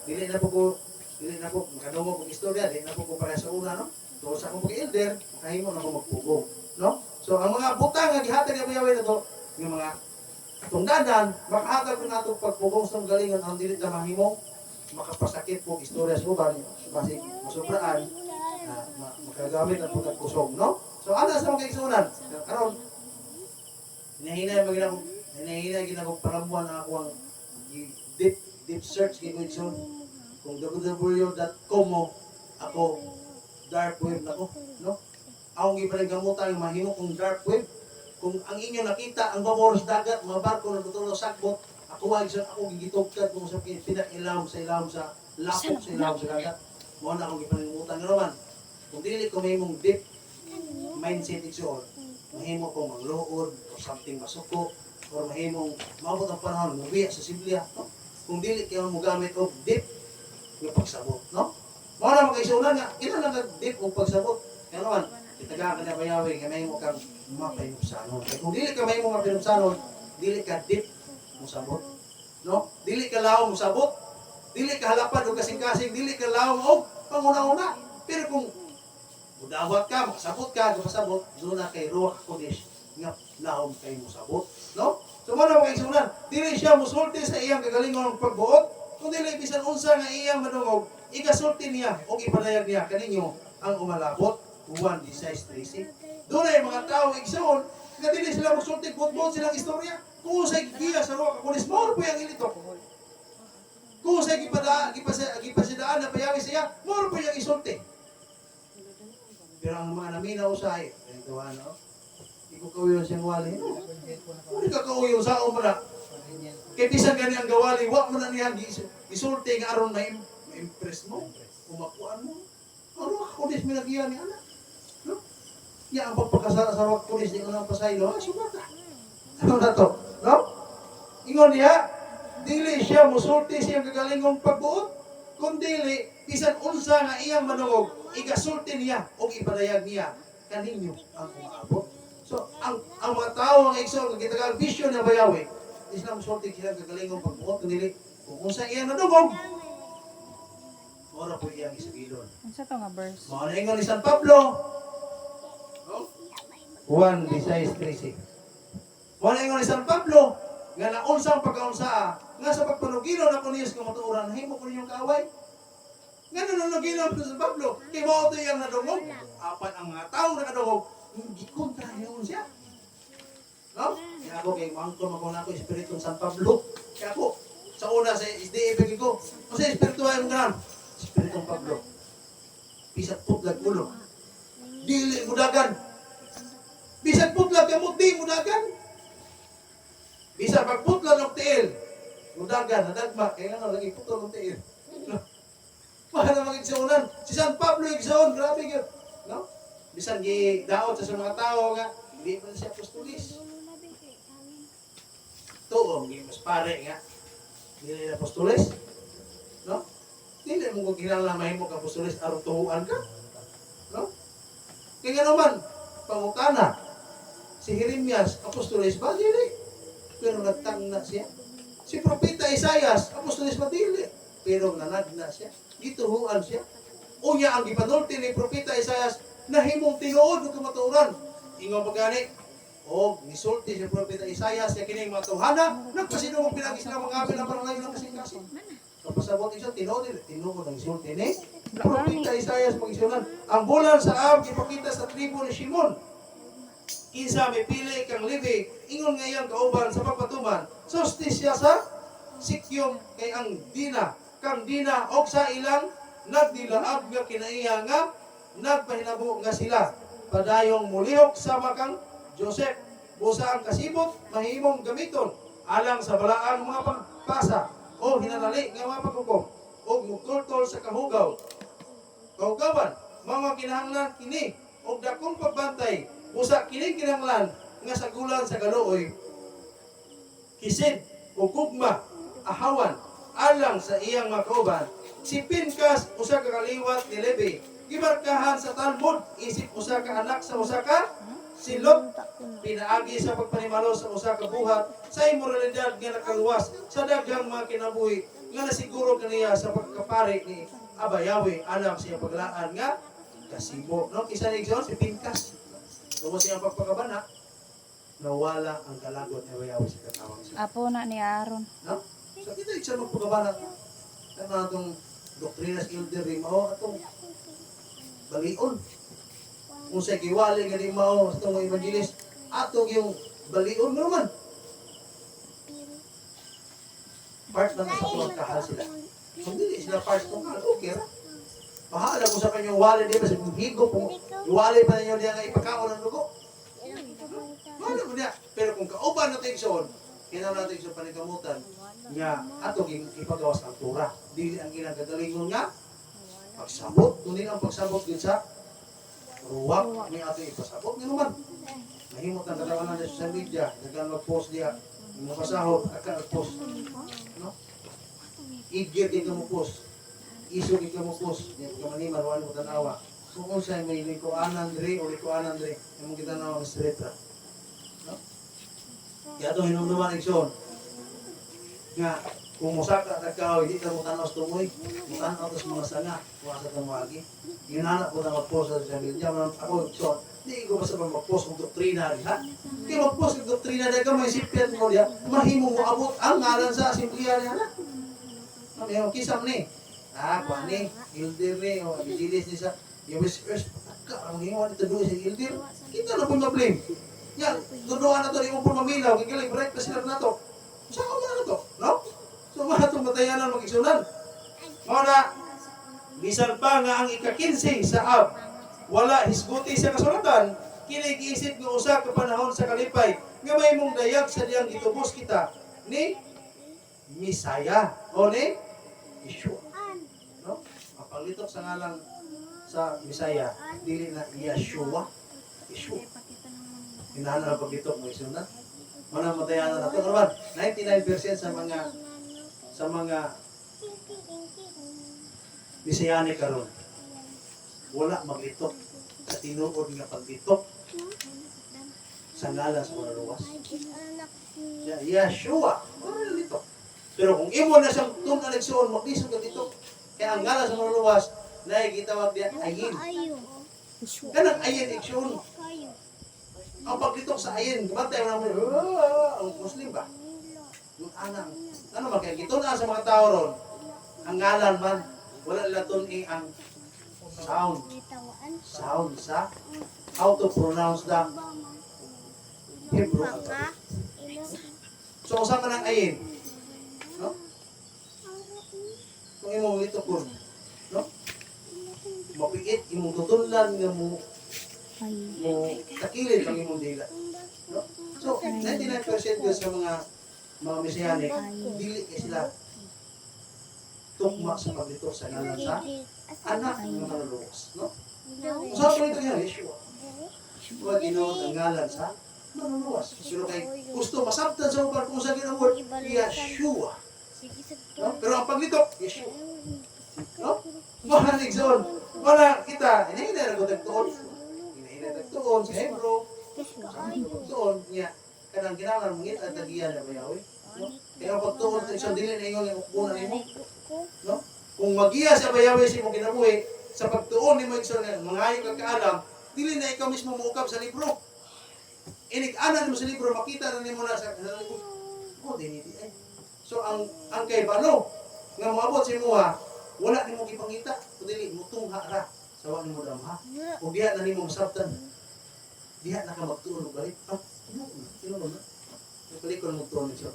Dili na po makadungo kong istorya, dili na po para sa una, no? So, sa akong pag-ilder, makahimo na ko magpugong, no? So, ang mga butang nga gihatag ng Bayawi na to, yung mga tungdadan, makahatag ko na itong pagpugong sa galingan ang dilit na mahimong makapasakit po istorya sa uban, basi masubraan, makagamit ang pagkakusog, no? So, ano sa mga kaigsunan? Karon, hinahinay ginagong palamuan na ako ang deep search kaigsunan. Kung www.com mo, ako, dark web na ko, no? Akong ipalagamutan yung mahimo kong dark web. Kung ang inyo nakita, ang baboros dagat, mga barko na tutulong sakbot, ako ay isang ako gigitugkad kung sa pinakilawom sa ilawom sa lapok sa ilawom sa dagat. Mo na akong ipalagamutan nga naman. Kung dili ko mahimong deep mindset igsoon, mahimo kong mangluod o something masuko, or mahimong maabot ang panahon, mubiya sa Biblia, no? Kung dili kayo mo gamit og deep yung pagsabot, no? Mo na magkaisunan nga, ina lang ka deep og pagsabot. Kaya naman, itaga ka na Bayawi, nga mahimo kang mapayupsanon. Kaya kung dili ka may mga pinupsanon, dili ka deep musabot. No? Dili ka lao musabot. Dili ka halapad o kasing-kasing, dili ka lao o panguna-una. Pero kung udawat ka, makasabot ka, kapasabot, doon na kay Ruach Kodesh, nga laom kay musabot. No? So, ano mga igsunan? Dili siya musulti sa iyang kagalingon ng pagbuot, kung dili bisan unsa nga iyang madungog, ikasulti niya o ipadayag niya kaninyo ang umalabot. Juan 16:13. Doon ay mga tao igsoon nga dili sila musulti buot silang istorya. Kung usay giya sa Ruach Kodesh, mao po yang ilitok. Kung usay gipasidaan na payawi siya, mao po yang isulti. Pero ang mga naminaw usay, ito ano, iko kauyon siyang wali. Hindi ka kauyon sa umra. Kaya bisan gani ang gawali, wag mo na niya gisulti nga aron ma-impress mo, umakuan mo. Ang Ruach Kodesh minagiya ni anak. No? Ya ang pagpakasala sa Ruach Kodesh di ko nang pasaylo, sumata. Ano na to? No? Ingon niya, dili siya musulti siyang kagalingong pagbuot, kundi bisan unsa nga iyang manungog, igasulti niya o ipadayag niya kaninyo ang umaabot. So, ang mga tao ang igsoon nga gitagal vision na bayawi, islam musulti siyang kagalingong pagbuot, kundi kung unsa iyang manungog, ora po iyang isagilon. Unsa to nga verse? Mga naingon ni San Pablo, Juan 16:13. Mga naingon ni San Pablo, nga naunsang pagkaunsaa, nga sa pagpanugilon ako niyos kung matuuran, himo ko ninyong kaaway. Nga nanunugilon ko sa San Pablo, kay mo ito yung nadungog, apat ang mga tao na kadungog, hindi kontra yun siya. No? Kaya ako kay Mangko, magkong ako Espiritong San Pablo. Kaya ako, sa una sa SDA, bagi ko, kasi Espiritu ay mong ganam. Espiritong Pablo. Bisag putlag ulo. Dili mudagan. Bisag putlag kamot, di mudagan. Bisag pagputlag ng tiil. Mudagan, nadagma. Kaya nga lagi putlag ng tiil. Mahal na mag-igsuunan. Si San Pablo igsuun. Grabe yun. No? Bisag daot sa mga tao nga. Hindi man siya apostolis. Tuong, mas pare nga. Hindi na apostolis. No? Hindi mo kung kinala mahimo ka apostolis aron tuhuan ka. No? Kaya nga naman, pangutana, si Jeremias, apostolis ba? Dili. Pero nagtangna siya. Si Propeta Isaias, apostolis ba? Dili. Pero nanagna siya. Gituhuan siya. Unya ang gipanulti ni Propeta Isaias, nahimong tinuod ng kamatuoran. Ingon pagani, o nisulti si Propeta Isaias, siya kining matuhana, nagpasinong pinagis na mga abin na parang layo ng kasing-kasing. Kapasabot isyo, tinuod ng isulti ni Propeta Isaias mag-isunan. Ang bulan sa Ab, ipakita sa tribo ni Shimon. Kinsa may pili kang Levi, ingon ngayon kauban sa pagpatuman, sustis siya sa Sikyom kay ang Dina, kang Dina og sa ilang nagdilaab nga kinaiya nga nagpahinabo nga sila padayong mulihok sa makang Joseph busa ang kasibot mahimong gamiton alang sa balaang mga pagpasa o hinanali nga mga paghukom o mugtultol sa kahugaw kahugawan mga kinahanglan kini og dakong pagbantay busa kini kinahanglan nga sagulan sa kaluoy kisid o gugma ahawan alang sa iyang mga kauban. Si Pinkas, usa ka kaliwat ni Levi, gimarkahan sa Talmud, isip usa ka anak sa usa ka silot, pinaagi sa pagpanimalo sa usa ka buhat, sa imoralidad nga nakaluwas, sa daghang mga kinabuhi, nga nasiguro kaniya sa pagkapari ni Abayawi, alang siya paglaan nga kasibo. No? Isa ni Igsoon, si Pinkas. Tumo siyang pagpakabana, nawala ang kalagot ni Abayawi sa katawang siya. Apo na ni Aaron. No? So kita isa magpagabana. Kaya itong doktrinas ilderim o itong balion. Kung sa giwali nga di mao itong evangelist, atong yung balion mo naman. Part na sa tuwang kahal sila. Kung hindi sila part ng kahal, okay ra. Bahala ko sa kanyang wali, di ba sa higo, kung iwali pa ninyo diya nga ipakaon ng lugo. Bahala mo niya. Pero kung kauban natin siyon, kailangan natin sa panikamutan, nga ato ipagawas ang tura. Dili ang ginagagalingon nga pagsabot. Kunin ang pagsabot din sa ruwak ni ato ipasabot. Nga naman, mahimot ang katawanan sa social media. Nagkan mag-post diya. Yung pasahod, akan mag-post. No? Igir din ka mo post. Iso din ka mo post. Yung kamaniman, wala mo tanawa. Kung sa may likuanan diri o likuanan diri, imong kita na ang street ra. No? Kaya ito hinumduman igsoon. Nga, kung musaka ka ka, hindi ka mo tanaw sa tumoy, mo tanaw sa mga sanga, kuha sa tumagi. Yun anak ko na mag-post sa social media, ako igsoon, hindi ko basta mag-post ng doktrina rin, ha? Kaya mag-post ng doktrina rin ka, may sipyan mo diya, mahimo mo abot ang ngalan sa asimpliya niya, ha? Ano yung kisam ni? Kuha ni, Hildir ni, o Abidilis ni sa, yung first, ang hingawa nito doon sa Hildir, kita na po ma-blame. Yan, tuduan na to, di mo po mamilaw, kikilig, break na sila na to. Saan ka na to, no? So, mga itong batayanan mag-igsunan. Mga na, bisan pa nga ang ika-15 sa Ab, wala hisguti sa kasulatan, kinigiisip nga usa ka panahon sa kalipay, nga may mong dayag sa diyang itubos kita ni Misaya o ni Yeshua. No? Mapaglitok sa ngalang sa Misaya, dili na Yeshua. Yeshua. Hinahan na paglitok mo isunod. Manang matayanan nato karon 99% sa mga Bisayani karon wala maglitok sa tinuod nga paglitok sa ngalan sa mga luwas. Yeshua, wala litok. Pero kung imo na siyang tunaleksoon, maglisod ka dito. Kaya ang ngalan sa mga luwas, na gitawag diya ayin. Kanang ayin iksyon. Ang paglitok sa ayin, bantay mo naman, ang Muslim ba? Yung anang, ano man kaya, gito na sa mga tao ron, ang ngalan man, wala laton ang sound sa how to pronounce the Hebrew. So, usa ka ng ayin. No? Kung imong litukon, no? Mapikit, imong tutunlan nga mo takilin ang imong dila. No? So, 99% yun sa mga Mesianic, dili sila tukma sa paglitok sa ngalan sa anak ng mga luwas. No? So, sa ito nga, Yeshua. Huwag ginoon ang ngalan sa mga luwas. Pero kay gusto masabtan sa upan kung sa ginawad, Yeshua. No? Pero ang paglitok, Yeshua. No? Mahalig zon. Wala kita, hinahinay na ko tagtuon. Hinahinay tagtuon sa Hebrew. Sa tagtuon niya. Kanang kinangan mungit at tagiyan na bayaw. No? Kaya pagtuon sa isang dili na ingon yung ukbunan mo. No? Kung magiya sa bayaw si mo kinabuhi, sa pagtuon ni mo isang mangayo ka kaalam, dili na ikaw mismo muukap sa libro. Inig-anan mo sa libro, makita na nimo na sa libro. Oh, diniti ay. So ang kay balo nga moabot si Muha, wala nimo gipangita, kundi mutungha ra sa wa nimo damha. Ug diha na nimo masabtan. Diha na ka magtuon og balik. Sino mo na? Balik ko mo tuon siya.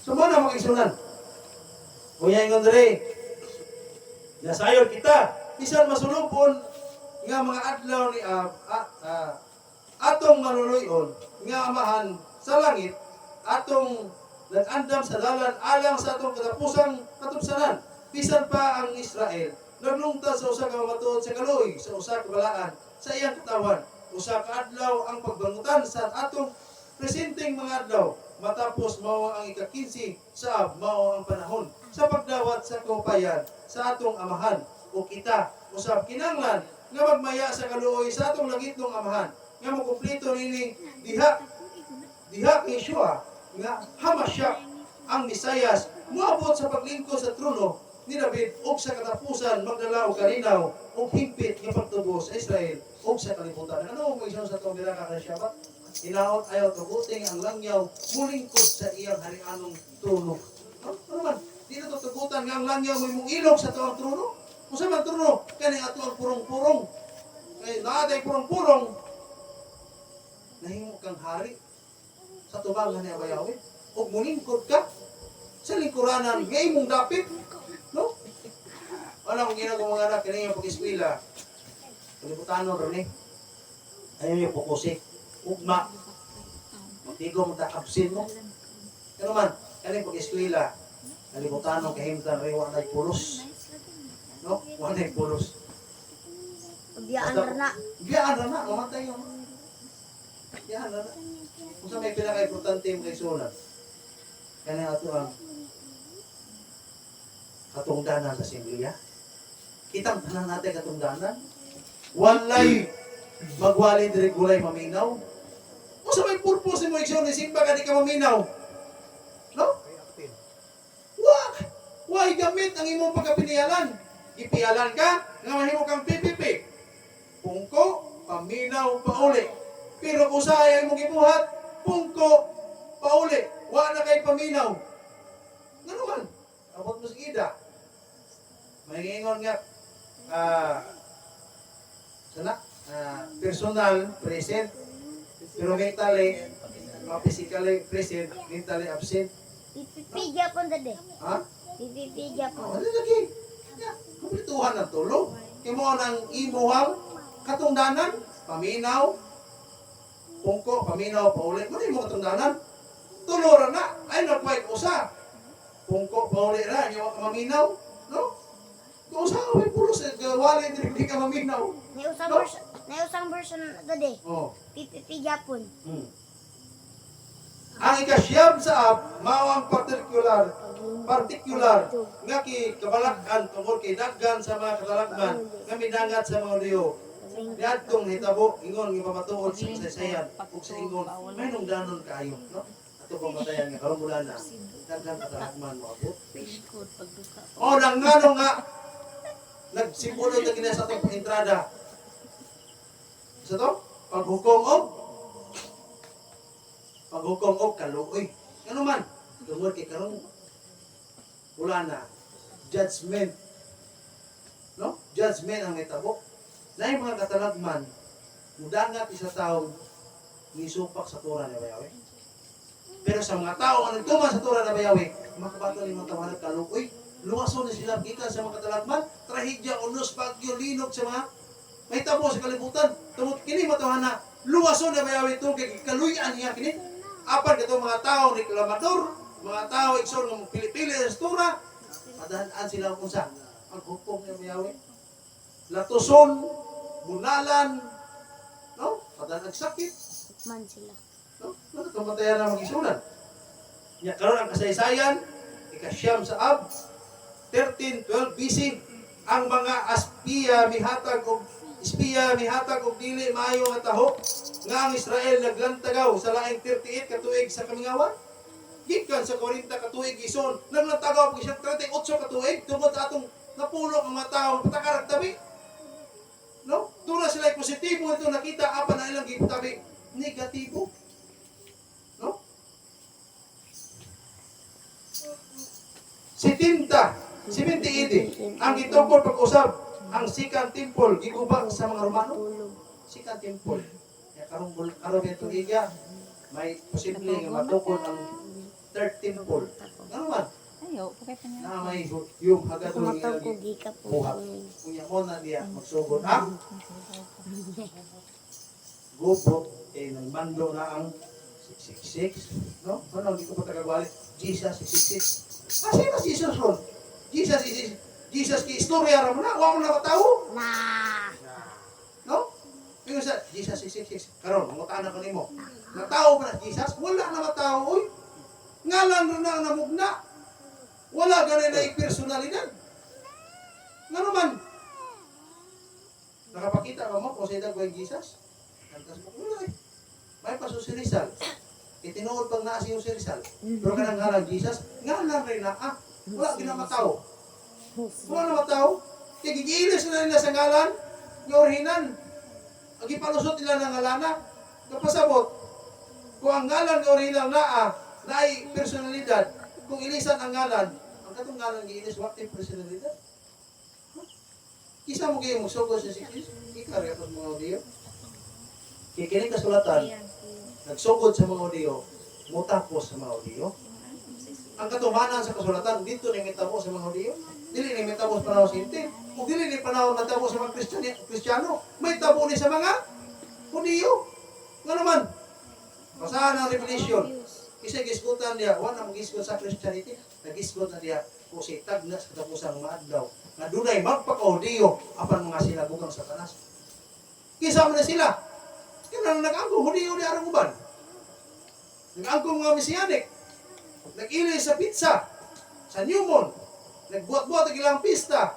So mo na magisunan. Unya ingon diri. Nasayon kita, bisan masulupon nga mga adlaw ni atong manuluyon nga amahan sa langit, atong nag-andam sa dalan alang sa atong katapusang katupsanan. Bisan pa ang Israel naglungtad sa usa ka matuod sa kaluoy, sa usa ka balaan sa iyang katawan. Usa ka adlaw ang pagbangutan sa atong presenteng mga adlaw. Matapos mao ang ika-15 sa Ab, mao ang panahon sa pagdawat sa kaupayan sa atong amahan. O kita usab kinanglan nga magmaya sa kaluoy sa atong lagitong amahan nga makumpleto nini diha kay Yeshua nga Hamashiach ang Misayas moabot sa paglingkod sa trono ni David ug sa katapusan magdala og kalinaw ug higpit nga pagtubo sa Israel ug sa kalibutan. Ano mo isang sa tong dilaka ka Shabbat? Inaot ayaw tuguting ang langyaw mulingkod sa iyang harianong trono. Ano man? Di na ito tugutan nga ang langyaw may mong ilog sa tuwang trono. Kung sa man trono, kani ato ang purong-purong. Kaya naaday purong-purong, nahimo kang hari sa tubangan ni Abayawi. O mulingkod ka sa lingkuranan nga imong dapit. No? Ano kung ginagawa mga anak, kanina yung pag-eskwila, palibutanon rin ayaw yung pukusik. Ugma. Magtigo mo ta-absin mo. Ano man, kanina pag-eskwila, palibutanon kahimtan rin wanay pulos. No? Wanay pulos. Biyaan na. Biyaan na, mamatay yun. Biyaan na. Kung sa may pinaka-importante yung kaisunan, kaya ito ang katungdanan sa Simbliya. Kitang tanan natin katungdanan. walay magwali diri gulay maminaw. O sa may purpose mo iksyon ni simba ka di ka maminaw. No? Why gamit ang imong pagkapinialan? Ipialan ka nga mahimo kang PPP. Pungko, paminaw, pauli. Pero kung saan imong gibuhat, pungko, pauli. Wa na kay paminaw. Nga naman, abot mo sa ida. May ingon nga, personal, present, pero mentally, physically present, mentally absent. PPP Japon dade. Ha? PPP Japon. Ano lagi? Kumplituhan ng tulo. Imo nang imuhang katungdanan, paminaw, pungko, paminaw, paulit. Ano imo katungdanan? Tulo na. Ay, nagpahit usa. Pungko, paulit na. Yung maminaw. No? Kung usa, may pulos. Wali, hindi ka maminaw. Nausang version dade. Oh. PPP Japon. Ang ikasyam sa ab, mawang particular nga ki kabalakan tungkol kay daggan sa mga katalagman nga midangat sa mga liyo. Niadtong hitabo ingon nga pamatuod sa kasaysayan ug sa ingon may nungdanon kayo, no? Ato pamatayan nga karon mula na daggan katalagman mo abot. O nang ngano nga nagsimulo ta kini sa atong entrada. Sa to paghukom og kaluoy. Ano man? Tungod kay karon wala na judgment. No? Judgment ang itabo. Na yung mga katalagman, mudangat isa taong nisupak sa tura na bayawi. Pero sa mga tao ang nagtuman sa tura na bayawi, makabato ni mga tawanan kaluoy. Luwason na sila gikan sa mga katalagman, trahedya, unos, bagyo, linog sa mga may tabo sa kalibutan. Tungod kini matawana, luwason na bayawi ito kay kaluyan niya kini. Apan kato mga tao reklamador, mga tao igsoon ng pili-pili sa tura, madahan sila kung sa paghukom ng bayawi. Latuson, bunalan, no? Madahan nagsakit, Man sila. no? Kamatayan na mag-isunan. Nya karon ang kasaysayan, ikasyam sa Ab, 1312 BC, ang mga espiya mihatag og dili maayo nga taho nga ang Israel naglantagaw sa laing 38 ka tuig sa kamingawan. Gikan sa 40 ka tuig ison, naglantagaw og isang 38 ka tuig tungod sa atong napulok ang mga tawo patakarag tabi. No? Tura sila positibo ito nakita apan na ilang gitabi negatibo. No? 70 AD ang gitungkol pag-usab ang Second Temple giguba sa mga Romano. Second Temple. Karon ito iya may posible nga matukod ang Third Temple. Ano man? Ayaw, pakita niya. Na may yung hagadol Kumatang nga ko gika po. buhat. Kunya mo na diya magsugod ang gubot nagmando na ang 666, no? Ano di ko pa tagawali? Jesus 666. Kasi na Jesus ron. Jesus ki istorya ra mo na, wa mo na matawo. Na. No? Yung sa Jesus 666. Karon mangutana ko nimo. Natawo ba na Jesus? Wala na matawo oy. Ngalan ra na namugna. Wala ganay na personalidad. Nga naman. Nakapakita ka mo kung sa idag Jesus? Nagtas mo wala eh. May paso si Rizal. Itinuod pag naasi yung si Rizal. Pero kanang ngalan Jesus, ngalan rin na wala ginamataw. Wala na mataw. Kaya gigilis na nila sa ngalan, ng orihinan. Ang ipalusot nila ng ngalana, kapasabot, kung ang ngalan ng orihinal na ay personalidad, kung ilisan ang ngalan, ang katong ngalan giilis, what yung personalidad? Kisa mo kayo magsugod sa sikis, ikari ako sa mga audio. Kaya kining kasulatan, nagsugod sa mga audio, mutapos sa mga audio. Ang katumanan sa kasulatan, dito na mitapos sa mga audio. Dili ni mitapos panahon sa Hintil. Kung dili ni panahon natapos sa mga Kristiyano, may tabo ni sa mga Hudiyo. Nga naman, basahan ang Revelation. Isa gisgutan niya, wala nang gisgot sa Christianity. Nagisgot na niya, kung si Tagnas katapusang maadlaw, na dunay magpaka-Hudiyo, apan mga sinagugang Satanas. Kisa mo na sila. Kaya nang nag-angkong Hudiyo ni Aranguban. Nag-angkong mga Mesianic. Nag-ilis sa pizza, sa Newmont. Nagbuat-buat ang ilang pista.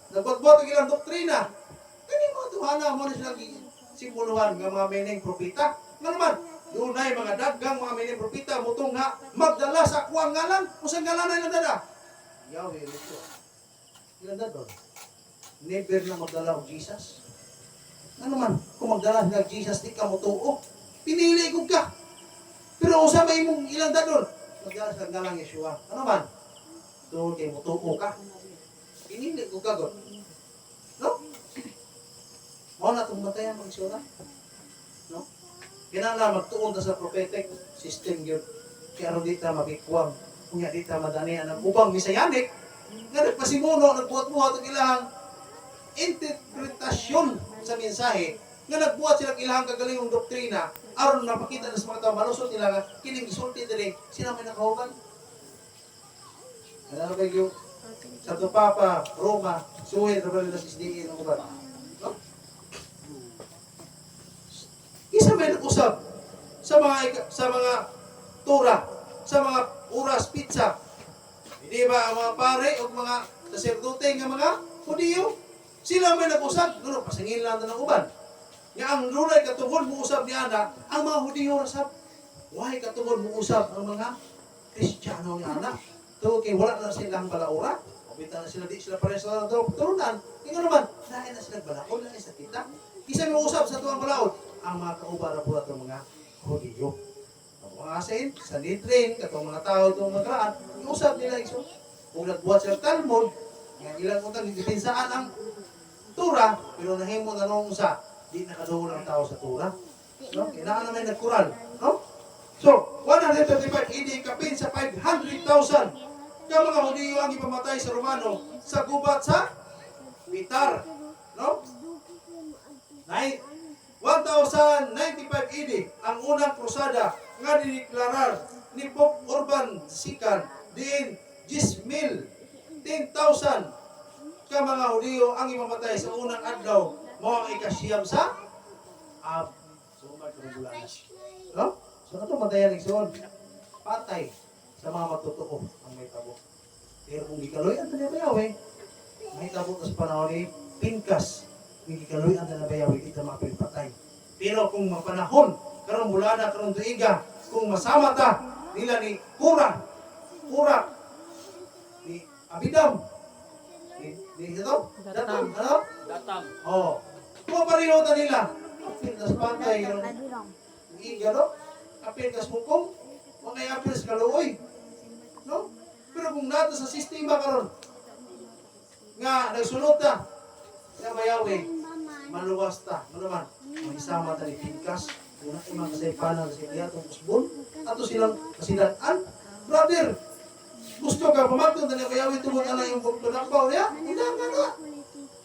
Nagbuat-buat ang ilang doktrina. Kani mo ito katotohanan mo na sila simboluhan ng mga mining propita. Nga naman, doon ay mga daggang mga mining propita mutong nga magdala sa kuwang ngalan. Kung sa ngalan ay nandada. Yahweh, ito. Ilan na doon? Never na magdala og Jesus. Ano man, kung magdala ng Jesus, di ka mo tuo. Pinili ko ka. Pero usa may mong ilang doon. Magdala sa ngalang Yeshua. Ano man? Doon kay mo tuo ka. Pinili ko ka, God. No? Mao na itong batayan ng Yeshua. No? Kinala magtuon ta sa prophetic system yun. Kaya ron di ta mabikuwang. Kung di ta madani ang ubang misayanik, nga nagpasimuno, nagbuhat-buhat ang ilahang interpretasyon sa mensahe, nga nagbuhat silang ilahang kagalingong doktrina, aron napakita na sa mga tao, malusot nila nga, kining isulti dili, sila may nakahugan. Ano ba yung Santo Papa, Roma, Suhin, Rabalidas, SDE, ng uban? No? Isa may nag-usap sa mga tura, sa mga oras pizza. Hindi ba ang mga pare o mga saserdote ng mga Hudiyo? Sila may nag-usap, pero pasangin lang na ng uban. Nga ang lunay katungkol mo usap ni Ana, ang mga Hudiyo rasap. Why katungkol mo usap ang mga Kristiyano ni Ana? Ito kay wala na silang balaura. Kabita na sila, di sila pares sa turunan. Tingnan naman, dahil na silang balaod, dahil sa kita. Isa may usap sa tuwang balaod, ang mga kauban na pula itong mga Hudiyo. Ang mga asin, sa Nitrin, katong mga tao itong magraan, iusap nila iso. Kung nagbuhat sila Talmud, nga ilang utang, dipinsaan ang Tura, pero nahimo na nung usa, di nakaduhol ang tao sa Tura. No? Kailangan naman nagkural. No? So, 135 AD kapin sa 500,000 ka mga Hudiyo ang ipamatay sa Romano sa gubat sa Pitar. No? 1095 AD ang unang krusada nga dideklarar ni Pope Urban II diin 10,000 ka mga Hudiyo ang imamatay sa unang adlaw mo ang ikasiyam sa Ab. So magkabulan. No? So ato matayan igsoon. Patay sa mga matutuo ang may tabo. Pero kung gikaloy ang tanabayaw may tabo sa panahon ni Pinkas. Kung gikaloy ang tanabayaw kita mapilpatay. Pero kung mapanahon karon bulana karon tuiga kung masama ta nila ni Kura ni Abidam di ito? Datam. Ano? Datam. Oh. Kung pareho ta nila, apil tas pantay yung iga, no? Apil tas hukom, mga apil sa kaluoy. No? Pero kung nato sa sistema karon nga nagsunod ta, nga mayawi, maluwas ta. Ano naman? Magisama ta ni Pinkas, kung imang kasaypanan sa Iyatong Usbon, ato silang kasidaan. Brother, gusto ka pamatong na mayawi tungod na yung pagtunakbaw niya? Hindi nga.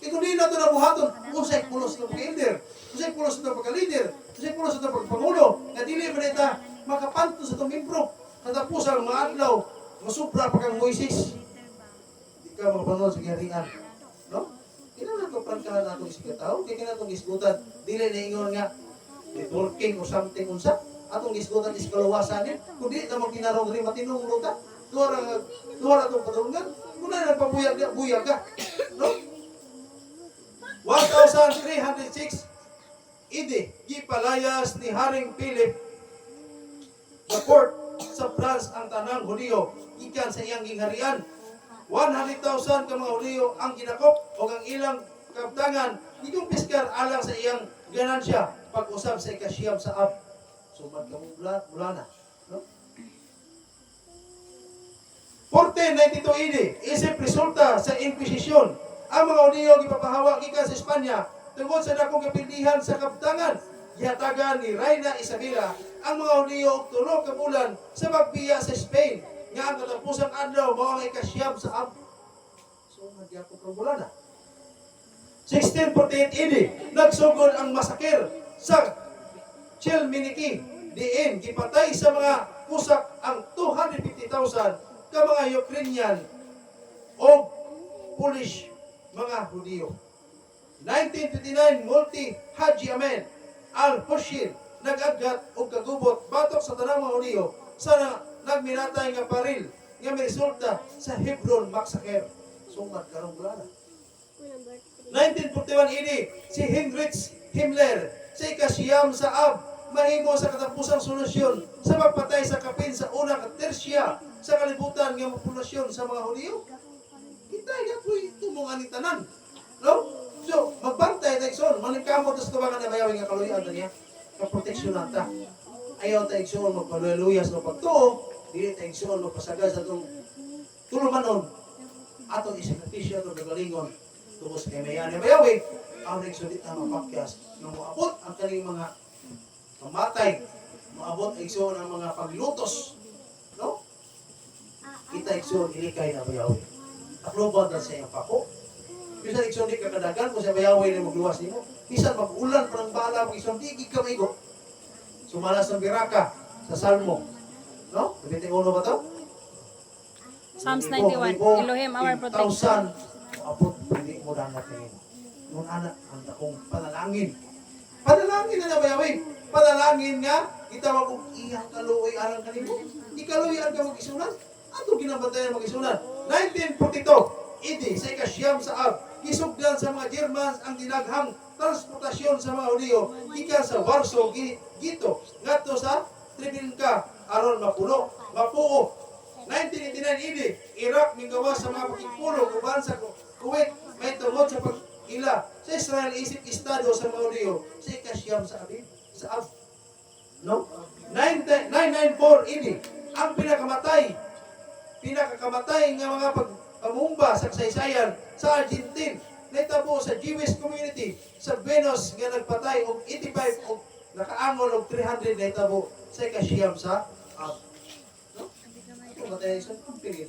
Kung di na ito nabuhaton, usay pulos ng pagka-elder, usay pulos ng pagka-leader, usay pulos ng pagpangulo, na dili ba nita makapanto sa itong impro, natapos ang mga adlaw, masupra pa kang Moises. Di ka makapanol sa garian. No? Kailangan ito prangkahan na itong isikataw, kailangan itong isgutan, dili na ingon nga, networking o something unsa, atong isgutan iskalawasan niya, kung di na magkinarong rin matinong luta, luar itong patulungan, kung na nagpabuyag ka. No? 1306 AD, gipalayas ni Haring Philip sa court sa France ang tanang Hudiyo gikan sa iyang gingharian. 100,000 ka mga Hudiyo ang ginakop o ang ilang kabtangan gigong piskar alang sa iyang ganansya pag-usab sa ikasiyam sa Ab. Sumad ka bulana. No? 1492 AD, isip resulta sa Inquisition. Ang mga Hudiyo gipapahawa gikan sa Espanya tungod sa dakong kapildihan sa kabtangan. Gihatagan ni Reina Isabela ang mga Hudiyo og 3 ka bulan sa pagbiya sa Spain nga ang katapusang adlaw mao ang ikasyam sa Ab. So nagyapon ka bulan na. 1648 AD, nagsugod ang masaker sa Chelminiki. Diin gipatay sa mga kusak ang 250,000 ka mga Ukrainian o Polish mga Hudiyo. 1959 multi Haji Ahmed al-Hushir nag-agat og kagubot batok sa tanang mga Hudiyo sa nagminatay nga paril nga may resulta sa Hebron massacre. Sumad karong bulana. 1941 ini, si Heinrich Himmler, sa ikasiyam sa Ab, mahimo sa katapusang solusyon sa pagpatay sa kapin sa una ka tersya sa kalibutan ng populasyon sa mga Hudiyo. Kita yapoy tumungan ni tanan. No? So, magbantay tayo son, maningkamot sa tubangan na bayawin nga kaluyan na niya, kaproteksyonan ta. Ayaw tayo son, magpaluyas na pagtuo, dili tayo son, magpasagay sa itong tulumanon, atong isakripisyo atong nagalingon, tungkol sa kamayan na bayawi, ang nagsulit na mapakyas, na maabot ang kaning mga mamatay, maabot ang igsoon ang mga paglutos, no? Kita igsoon, ilikay na bayawi. Takloban na sa iyong pako. Bisan igsoon di kakadagan kung sa bayawi na magluwas nimo. Bisan mag-ulan pa ng bala, igsoon di gigkamigo. Sumalas ng biraka sa Salmo. No? 21 ba ito? Psalms 91. Elohim, our protection. Abot, hindi mo dangat ngayon. Noon anak, ang takong panalangin. Panalangin na nabayawin. Panalangin nga, itawag kong iyang kaluoy arang kanimo. Ikaluoy ang kamag isunan. Ato ginabantayan mag-isunan. 1942, idi sa ikasyam sa Ab, kisugdan sa mga Germans ang dinaghang transportasyon sa mga Hudiyo gikan sa Warsaw, Gito, ngadto sa Treblinka, aron mapuno, mapuo. 1989 idi, Iraq mingawas sa mga pagkipulo uban sa Kuwait, may tungod sa pag-ila sa Israel isip estado sa mga Hudiyo sa ikasyam sa Ab. No? 994 ini ang pinakakamatay nga mga pamumba sa kasaysayan sa Argentine naitabo sa Jewish community sa Venus nga nagpatay og 85 og nakaangol og 300 naitabo sa ikasyam sa Ab. No? Ito matay sa amping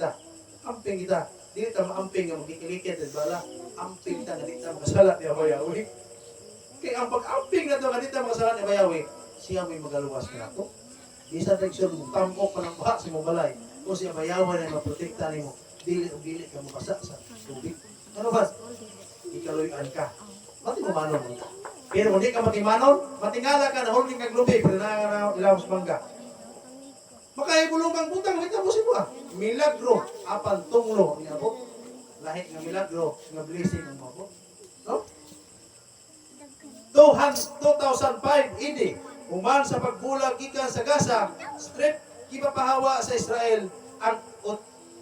kita dili ta maamping nga magikilikit at bala amping ta nga dili ta makasalat ni bayawi kay ang pag-amping na to nga dili ta makasalat ni bayawi siya may magaluwas ka nato. Isa direksyon mo tamok pa ng baha sa mong balay. Kung siya bayawan ay maprotekta ni mo, dili ka mabasa sa tubig. Ano ba? Ikaluyan ka. Mati mo manon mo. Pero kung di ka matimanon, matingala ka na holding kag lubi, pero ilaw sa mangga. Makaibulong kang butang, kita mo siya. Milagro, apan tunglo. Lahit nga milagro, nga blessing ang mabot. No? 2005 ini human sa pagbulag gikan sa Gaza Strip gipapahawa sa Israel ang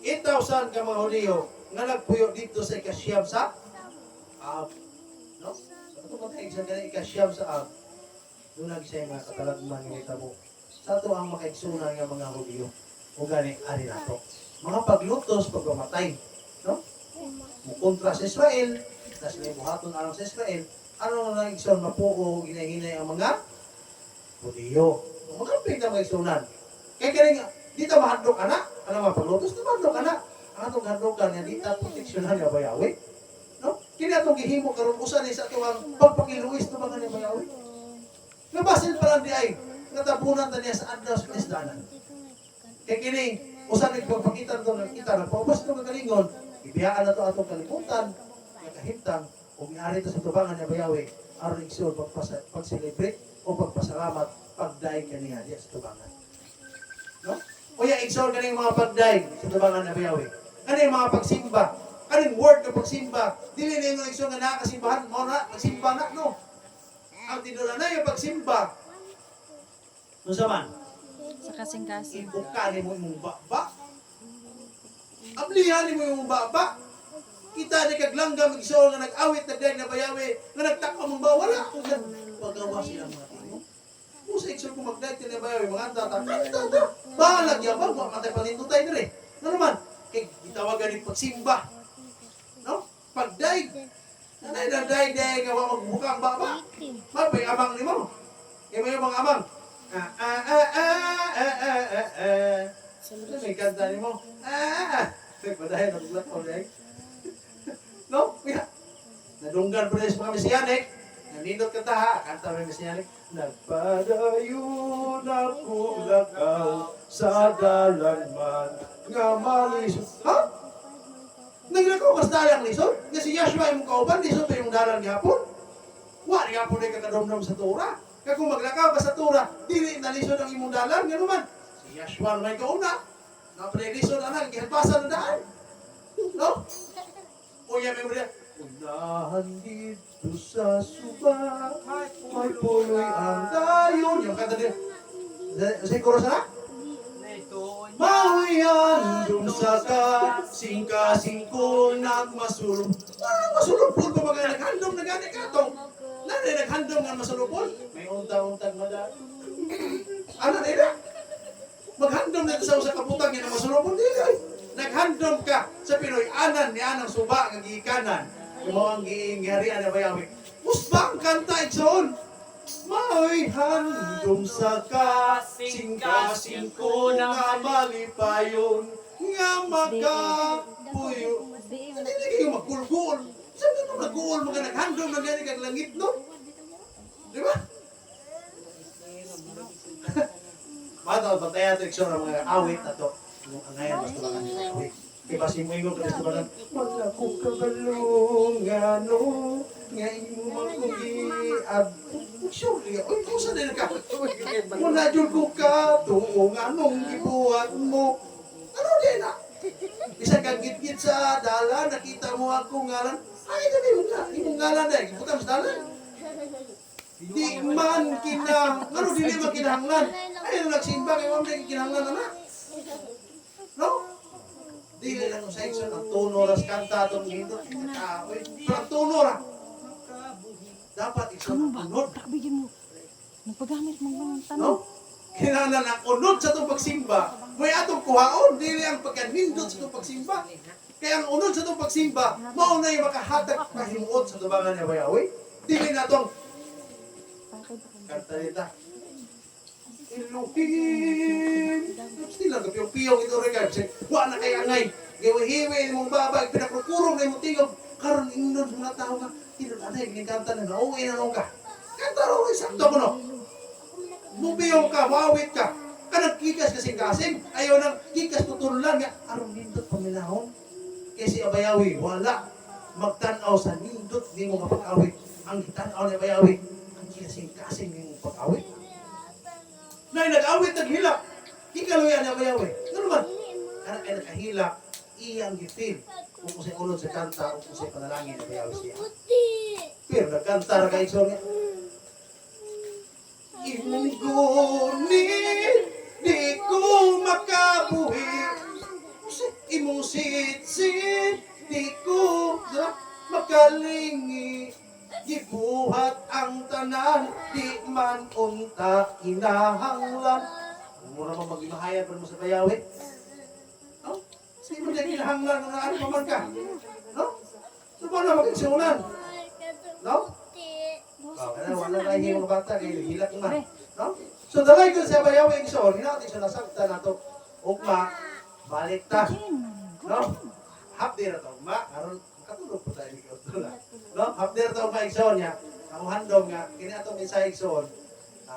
8,000 ka mga Hudiyo nga nagpuyo dito sa ikasyam sa Ab. No? So ito matay sa kanang ikasyam sa Ab. Doon nagsay mga katalagman ng itabo. Sa ito ang makaigsunan ng mga Hudiyo. O gani ari nato. Mga paglutos, pagpamatay. No? Mukontra sa Israel, tas may buhaton alang sa Israel. Ano na igsoon mapuo, ginahinay ang mga Hudiyo. Magamping na mga igsunan. Kaya kaya dito mahadlok ka na. Ano mga paglutos na mahadlok ka na. Ang atong hadlokan nga dito proteksyonan nga bayawi. No? Kaya atong gihimo karon usan sa atong pagpakiluwis na mga bayawi. Nabasin pa lang di ay natabunan ta niya sa adlaw sa isdanan. Kaya kini usan nagpapakita to ng kita na paubos to kagalingon. Ibiyaan na to atong kalibutan, nakahimtang o miari to sa tubangan nga bayawi aron igsoon pag-celebrate o pagpasalamat pagdaig kaniya diya sa tubangan. No? Kuya igsoon kaning mga pagdaig sa tubangan nga bayawi. Kaning mga pagsimba, kaning word nga pagsimba, dili na yung igsoon nga nakasimbahan mo na pagsimba na no. Ang tinula na yung pagsimba. No saman? Sa kasing-kasing. Ibukanin mo yung baba. Ablihan mo yung baba. Kita ni kaglanggam igsoon nga nag-awit nagdaig na bayawi nga nagtakam mong bawala kung pagawa sila mga tao. Kung sa igsoon kung magdaig na bayawi mga tata. Balag yabang mga matay palintutay na rin. Ano naman? Kaya itawagan ni pagsimba. No? Pagdaig. Nanay na daig nga magbukang baba. Mapay amang ni mo. Kaya may mga amang. May kanta ni mo. Padahin na buglat ko daig. No? Kaya, nadunggan pa rin sa mga Mesiyanik. Nanindot ka taha, kanta mo yung Mesiyanik. Nagpadayo na kulagaw sa dalanman nga malisod. Ha? Naglakaw ka sa dalang lisod? Nga si Yahshua yung kauban, lisod pa yung dalang gihapon. Wala nga po na kakadamdam sa Torah. Kaya kung maglakaw ka sa Torah, dili na lisod ang imong dalang. Nga naman, si Yahshua naman kauna. Nga pa na lisod anak, gihapasan na daan. No? O yan, may mga Unahan dito sa suba, may puloy ang dayon. Yung kanta din. Sa chorus na? Mahuyan dun sa kasing-kasing nagmasulong. Masulupon pa mga naghandom na gani ka to. Nanay naghandom nga masulupon. May unta-untag madali. Ano nila? Maghandom na sa usa ka butang nga masulupon dili. Naghandom ka sa Pinoy anan ni anang suba nga giikanan. Mo ang giingarian na bayawi. Usbang kanta igsoon. May handom sa kasing-kasing ko na malipayon nga makapuyo. Hindi kayo magkulgul. Saan ka naman nagkuul mga naghandom na gani kag langit no? Di ba? Mata, patayan ito iksyon ng mga awit na to. Ang ngayon, basta ba kanina awit. Diba si Moingo, basta ba lang, wala ko kabalungano, nga imong kugiad. Surely, oy, kung saan din ka? Muna dyan ko ka, tuong anong gibuhat mo. Ano din na? Bisa kang git-git sa dala, nakita mo ako ngalan. Ay, dali mo nga, imong ngalan na, giputang sa dala. Di man ano dili man kinahanglan. Ay, nagsimba kay wala kinahanglan na. No? Dili lang sa section ang tono ras kanta tong dito. Oy, parang tono ra. Dapat ikson unod. Bigyan mo. Nagpagamit mo ng tanong. No? Kinahanglan ang unod sa itong pagsimba. May atong kuhaon, dili ang pagkanindot sa itong pagsimba. Kaya ang unod sa itong pagsimba, mauna yung makahatag kahimuot sa tubangan niya bayawi. Dili na itong kanta nita. Elohim. Sila ka piyong-piyong ito regard. Wa na kay angay. Giwihiwi mong babag, pinakukurong na mong tingog. Karon ingnon mga tao nga. Tinod anay, ginikanta na nauwi na nung ka. Kanta rin, sakto mo no. Mubiyong ka, mawit ka. Kanang kikas kasing-kasing. Ayaw nang kikas tutulan nga. Arong nindot pamilahon. Kasi abayawi, wala. Magtanaw sa nindot, di mo kapag-awit. Ang tanaw na abayawi. Ang kasing-kasing yung pag-awit. Na nag-awit, naghilak. Kikaluyan na abayawi. Ano naman? Anak ay nakahilak, iyang gipil. Kung kusay unod sa kanta, kung kusay panalangin, abayawi siya. Pero nagkanta na kayo niya. Imong gunit, di ko makabuhi. Imong sit-sit, di ko makalingi. Gibuhat ang tanan, di man unta kinahanglan. Mura mo mag-imahayan pa mo sa bayawi. No? Sige mo dyan kinahanglan kung ano pa man ka. No? So paano mag-insulan? No? Kaya wala na yung mga bata, kaya hilak na. No? So dalay ko sa bayawi igsoon, hinatin siya nasakta na ito. Ugma, balik ta. No? Hapdi na ito, ugma. Karoon, katulog po tayo ni Kautula. No? Hapdi na ito ugma igsoon niya. Ang handom nga, kini atong isa igsoon.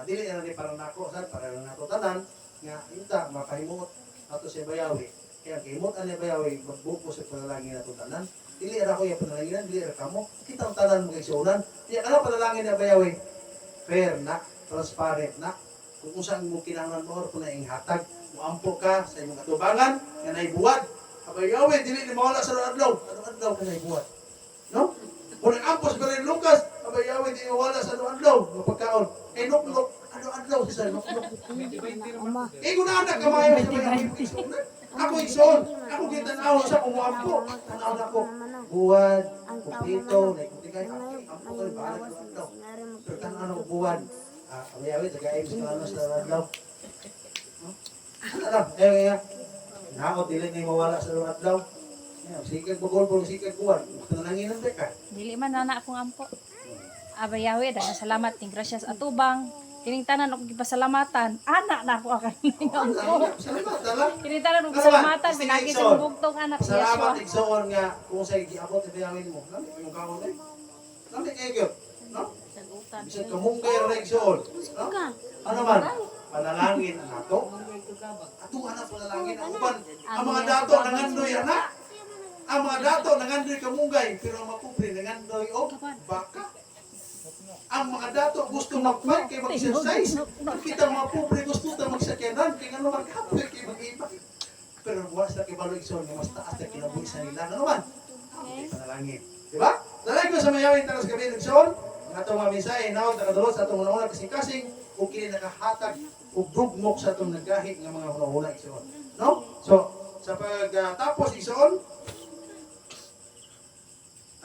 Dili na ni parang nako, para na nato tanan. Nga, inta, makahimot. Ato siya bayawi. Kaya kahimot ang bayawi, magbuko sa panalangin na ito tanan. Dili ra ko yung panalanginan, dili ra kamo. Kita ang tanan mo igsuunan. Kaya ano panalangin na bayawi? Fair na, transparent na. Kung saan mo kinahanglan mo or kung na hatag, muampo ka sa imong katubangan, nga naibuwad. Abayawi, dili ni mawala sa adlaw. Adlaw ka naibuwad. No? Kung nag-ampos ka rin Lucas, abayawi, di mawala sa adlaw. Mapagkaon. Kay nuk-nuk, adlaw siya, nuk-nuk. Kung naanak kamayo sa bayawi, ako igsoon. Ako kitanaw sa kumuampo. Tanaw na ko. Buwan, kumpito, naikutigay. Ampo ko rin, bahala ka ng adlaw. Pero tanaw na ko buwan. Abayawi, tagaim sa adlaw. Ano lang, kaya naot, dili na mawala sa adlaw. Sikag bagol, sikag buwan. Nanangin ang ka. Dili man na akong ampo. Abayawi, dahil salamat ning gracias atubang. Kining tanan og gipasalamatan. Anak na ako akan ning ampo. Salamat, lang. Kining tanan og pasalamatan pinagi sa bugtong anak ni Salamat, Yeshua. igsoon nga kung sa giabot sa bayawin mo. Lamit yung kaon eh. Lamit kayo. No? Bisag kamunggay ra igsoon. No? Ano man? Panalangin nato. Ato anak panalangin ang uban. Ang mga dato nangandoy anak. Ang mga dato nangandoy kamunggay pero ang mapubre nangandoy og baka. Ang mga dato gusto mag-fight kay mag-exercise. Kita mga pobre gusto ta magsakyanan kay ano mag-happy kay mag-iba. Pero buwas na kay balo igsoon nga mas taas na kinabuhi sa nila. Ano man? Panalangin. Di ba? Dalay ko sa mayawin tanas kami nagsoon, ang atong mga mensahe naon takadulot sa atong una kasing-kasing ug kini nakahatag ug dugmok sa atong nagahi nga mga hunahuna igsoon. No? So, sa pagtapos igsoon,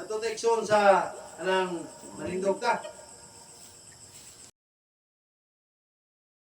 ato ta igsoon sa anang manindog ta.